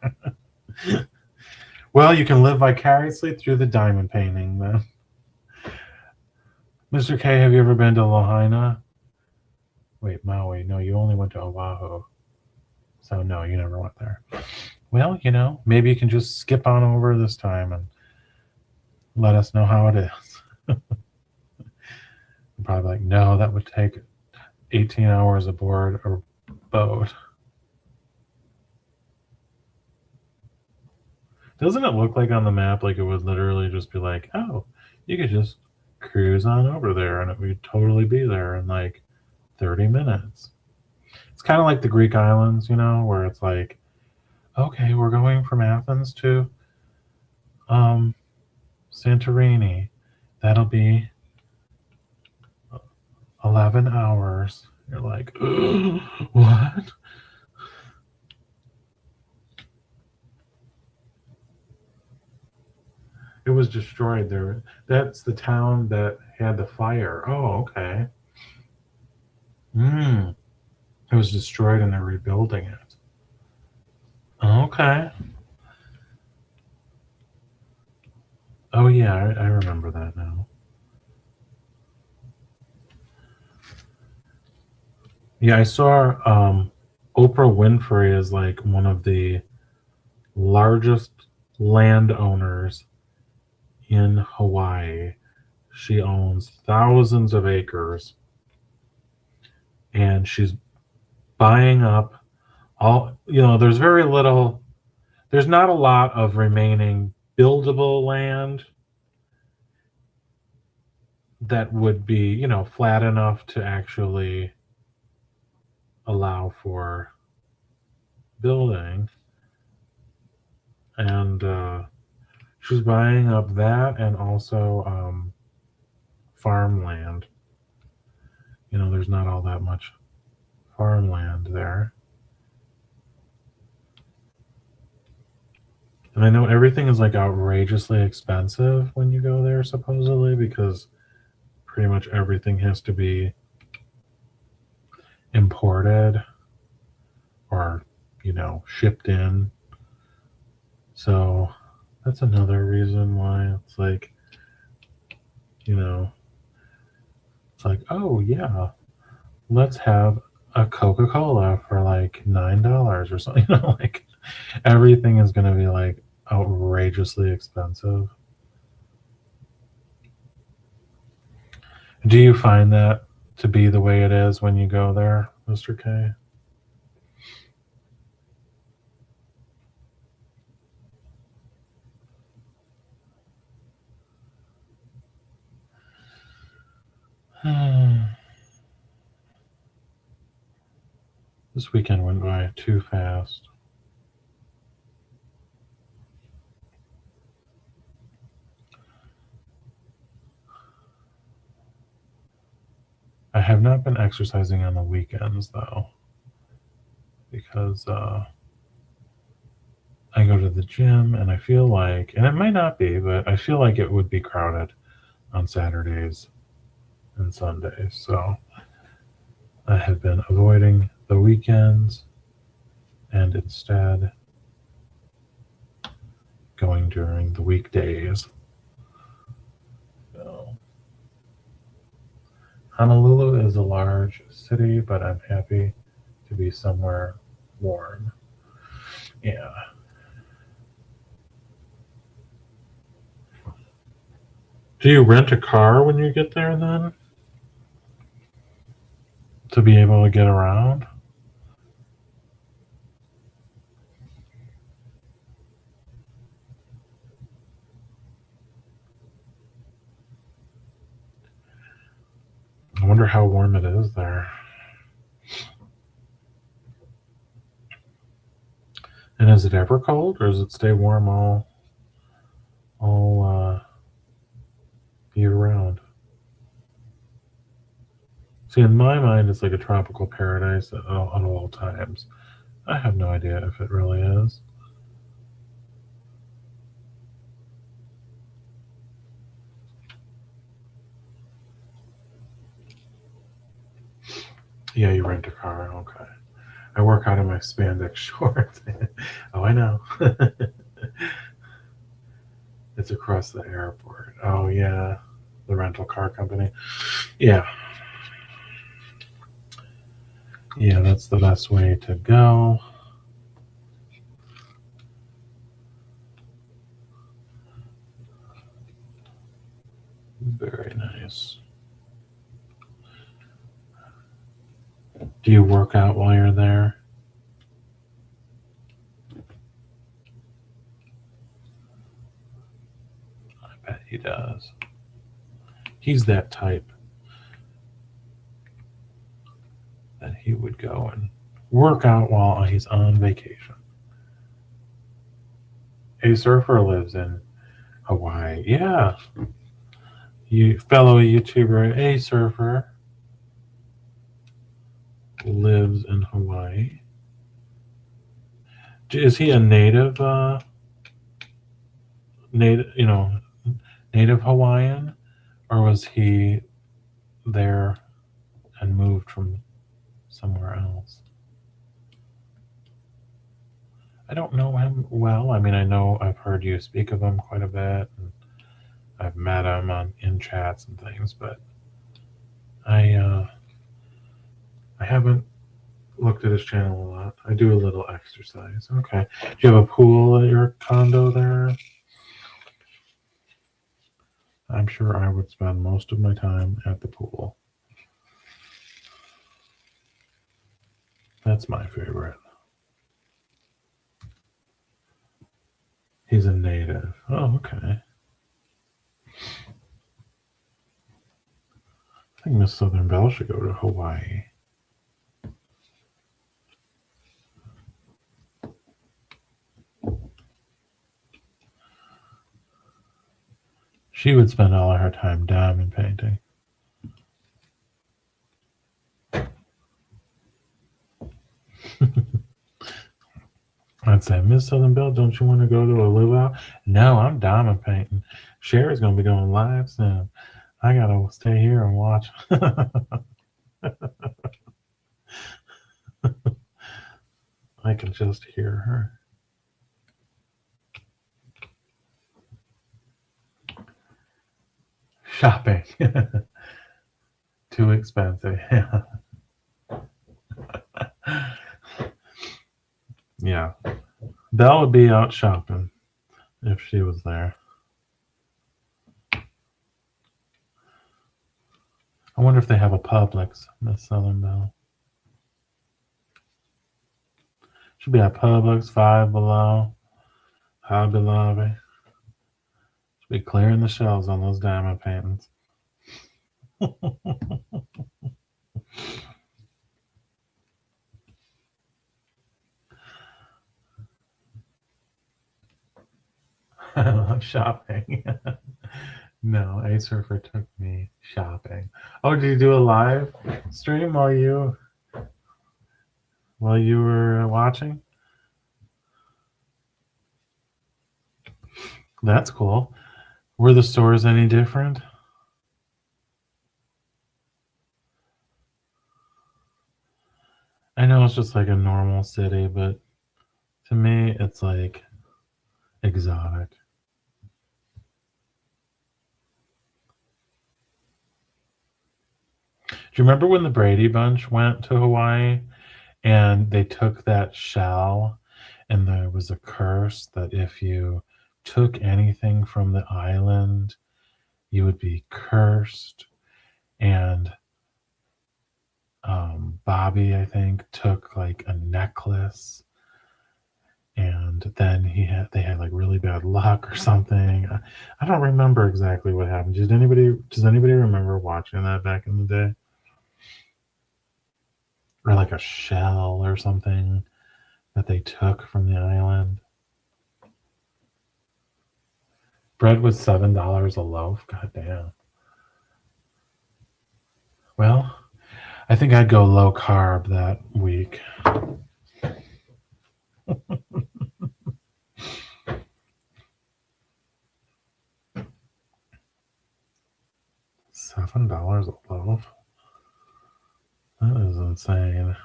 Well, you can live vicariously through the diamond painting then. Mr. K, have you ever been to Lahaina? Wait, Maui. No, you only went to Oahu. So, no, you never went there. Well, maybe you can just skip on over this time and let us know how it is. I'm probably like, no, that would take 18 hours aboard a boat. Doesn't it look like on the map like it would literally just be like, oh, you could just cruise on over there and it would totally be there in like 30 minutes. It's kind of like the Greek islands, where it's like, okay, we're going from Athens to Santorini. That'll be 11 hours. You're like, what? It was destroyed there. That's the town that had the fire. Oh, okay. It was destroyed and they're rebuilding it. Okay. Oh, yeah, I remember that now. Yeah, I saw Oprah Winfrey is like one of the largest landowners in Hawaii. She owns thousands of acres and she's buying up there's very little, there's not a lot of remaining buildable land that would be, flat enough to actually allow for building. And she's buying up that and also farmland. There's not all that much farmland there. And I know everything is like outrageously expensive when you go there, supposedly, because pretty much everything has to be imported or, shipped in. So that's another reason why it's like, it's like, oh, yeah, let's have a Coca-Cola for like $9 or something. Like everything is going to be like outrageously expensive. Do you find that to be the way it is when you go there, Mr. K? This weekend went by too fast. I have not been exercising on the weekends, though, because I go to the gym and I feel like, and it might not be, but I feel like it would be crowded on Saturdays and Sundays. So I have been avoiding the weekends and instead going during the weekdays. So, Honolulu is a large city, but I'm happy to be somewhere warm. Yeah. Do you rent a car when you get there then? To be able to get around? I wonder how warm it is there. And is it ever cold, or does it stay warm all year round? See, in my mind, it's like a tropical paradise at all times. I have no idea if it really is. Yeah, you rent a car. Okay. I work out of my spandex shorts. Oh, I know. It's across the airport. Oh, yeah. The rental car company. Yeah. Yeah, that's the best way to go. Very nice. Do you work out while you're there? I bet he does. He's that type that he would go and work out while he's on vacation. A surfer lives in Hawaii. Yeah. You fellow YouTuber A surfer lives in Hawaii. Is he a native native Hawaiian, or was he there and moved from somewhere else? I don't know him well. I mean, I know I've heard you speak of him quite a bit, and I've met him in chats and things, but I haven't looked at his channel a lot. I do a little exercise. Okay. Do you have a pool at your condo there? I'm sure I would spend most of my time at the pool. That's my favorite. He's a native. Oh, okay. I think Miss Southern Belle should go to Hawaii. She would spend all of her time diamond painting. I'd say, Miss Southern Belle, don't you want to go to a luau? No, I'm diamond painting. Sherry's going to be going live soon. I got to stay here and watch. I can just hear her. Shopping. Too expensive. Yeah. Belle would be out shopping if she was there. I wonder if they have a Publix, Miss Southern Belle. Should be a Publix, Five Below, Hobby Lobby. Should be clearing the shelves on those diamond paintings. I love shopping. No, A Surfer took me shopping. Oh, did you do a live stream while you were watching? That's cool. Were the stores any different? I know it's just like a normal city, but to me, it's like exotic. Do you remember when the Brady Bunch went to Hawaii and they took that shell, and there was a curse that if you took anything from the island, you would be cursed. And Bobby, I think, took like a necklace, and then they had like really bad luck or something. I don't remember exactly what happened. Does anybody remember watching that back in the day? Or like a shell or something that they took from the island. Bread was $7 a loaf. God damn. Well, I think I'd go low carb that week. $7 a loaf? That is insane.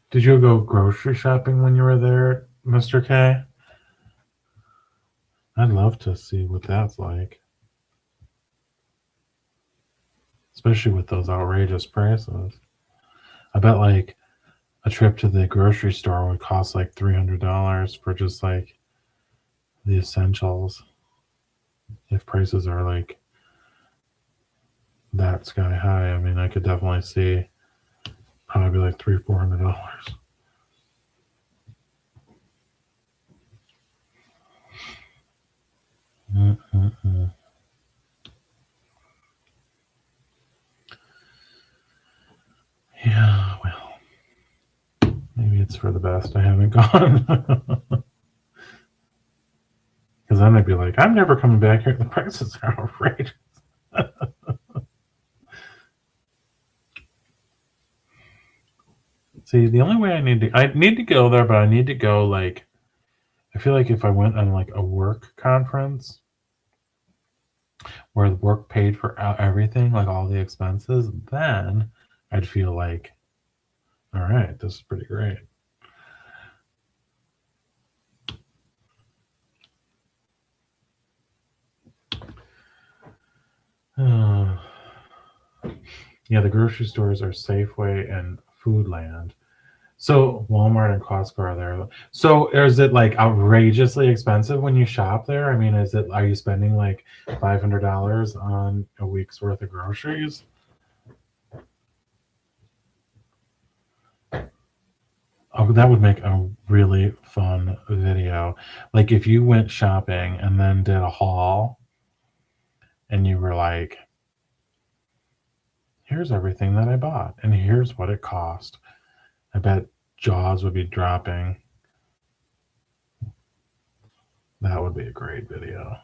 Did you go grocery shopping when you were there, Mr. K? I'd love to see what that's like. Especially with those outrageous prices. I bet like a trip to the grocery store would cost like $300 for just like the essentials. If prices are like that sky high, I mean, I could definitely see probably like $300-400. Mm-mm-mm. Yeah, well, maybe it's for the best I haven't gone. Because then I'd be like, I'm never coming back here. The prices are outrageous. See, the only way I need to go there, but I need to go like, I feel like if I went on like a work conference where the work paid for everything, like all the expenses, then I'd feel like, all right, this is pretty great. Yeah, the grocery stores are Safeway and Foodland. So Walmart and Costco are there. So is it like outrageously expensive when you shop there? I mean, are you spending like $500 on a week's worth of groceries? Oh, that would make a really fun video. Like if you went shopping and then did a haul and you were like, here's everything that I bought and here's what it cost. I bet jaws would be dropping. That would be a great video.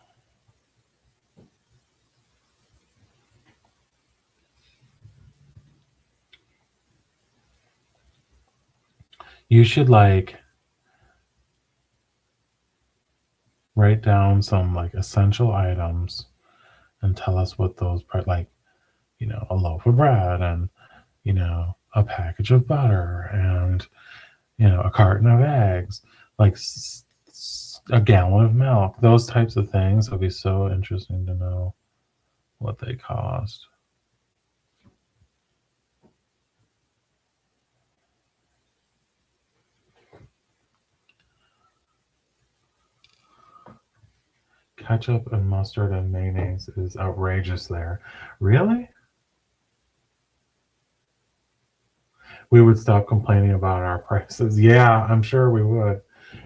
You should like write down some like essential items and tell us what those like, a loaf of bread and a package of butter and a carton of eggs, like a gallon of milk. Those types of things would be so interesting to know what they cost. Ketchup and mustard and mayonnaise is outrageous there. Really? We would stop complaining about our prices. Yeah, I'm sure we would.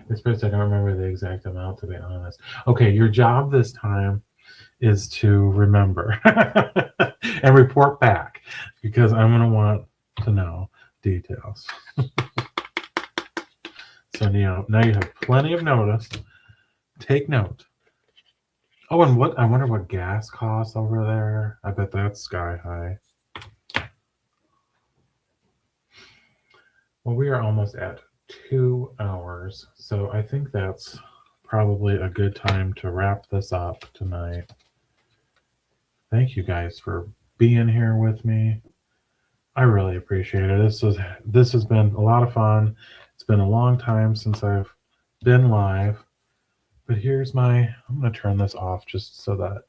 Especially, I don't remember the exact amount, to be honest. Okay, your job this time is to remember and report back because I'm going to want to know details. So now you have plenty of notice. Take note. Oh, and I wonder what gas costs over there. I bet that's sky high. Well, we are almost at 2 hours, so I think that's probably a good time to wrap this up tonight. Thank you guys for being here with me. I really appreciate it. This has been a lot of fun. It's been a long time since I've been live, but I'm going to turn this off just so that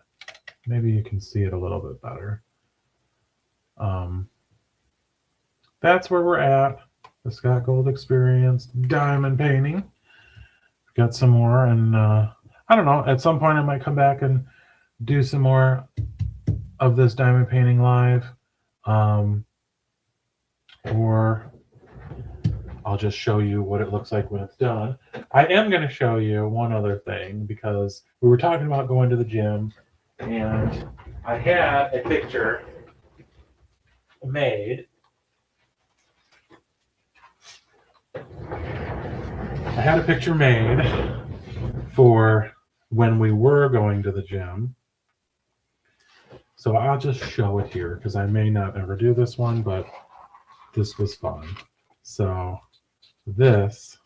maybe you can see it a little bit better. that's where we're at. The Scott Gold Experience diamond painting. Got some more, and I don't know. At some point, I might come back and do some more of this diamond painting live, or I'll just show you what it looks like when it's done. I am going to show you one other thing because we were talking about going to the gym, and I had a picture made. I had a picture made for when we were going to the gym. So I'll just show it here because I may not ever do this one, but this was fun. So this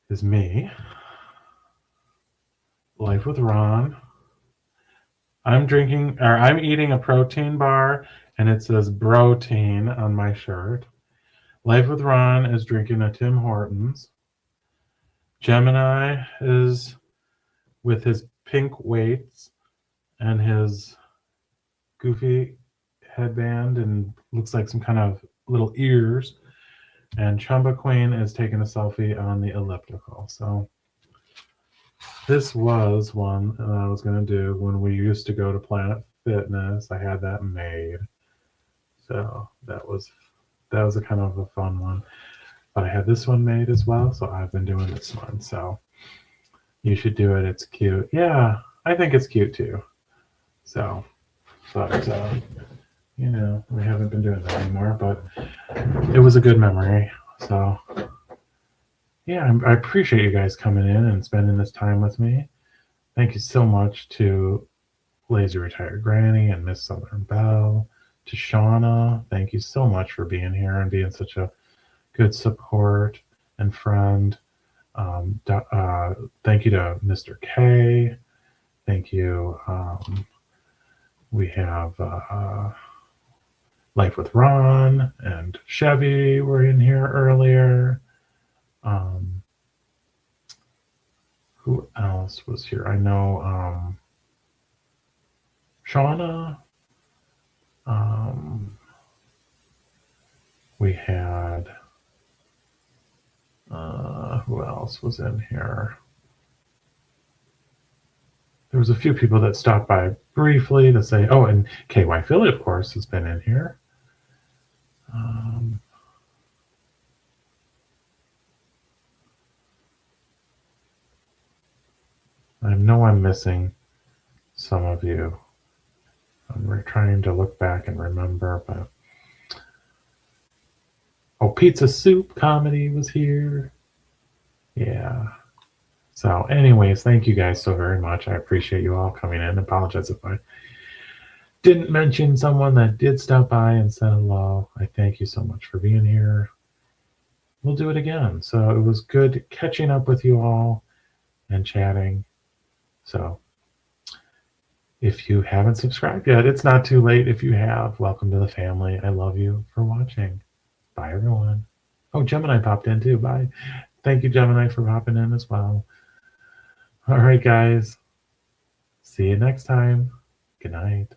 is me. Life with Ron. I'm eating a protein bar, and it says Brotein on my shirt. Life with Ron is drinking a Tim Hortons. Gemini is with his pink weights and his goofy headband and looks like some kind of little ears. And Chumba Queen is taking a selfie on the elliptical. So this was one that I was going to do when we used to go to Planet Fitness. I had that made. So that was a kind of a fun one. But I had this one made as well, so I've been doing this one. So you should do it. It's cute. Yeah, I think it's cute too. So, but we haven't been doing that anymore, but it was a good memory. So yeah, I appreciate you guys coming in and spending this time with me. Thank you so much to Lazy Retired Granny and Miss Southern Belle, to Shauna. Thank you so much for being here and being such a good support and friend. Thank you to Mr. K. Thank you. We have Life with Ron and Chevy were in here earlier. Who else was here? I know Shauna. We had who else was in here? There was a few people that stopped by briefly to say, oh, and KY Philly, of course, has been in here. I know I'm missing some of you. I'm trying to look back and remember, but Pizza Soup Comedy was here. Yeah. So anyways, thank you guys so very much. I appreciate you all coming in. I apologize if I didn't mention someone that did stop by and said hello. I thank you so much for being here. We'll do it again. So it was good catching up with you all and chatting. So if you haven't subscribed yet, it's not too late. If you have, welcome to the family. I love you for watching. Bye, everyone. Oh, Gemini popped in too. Bye. Thank you, Gemini, for popping in as well. All right, guys. See you next time. Good night.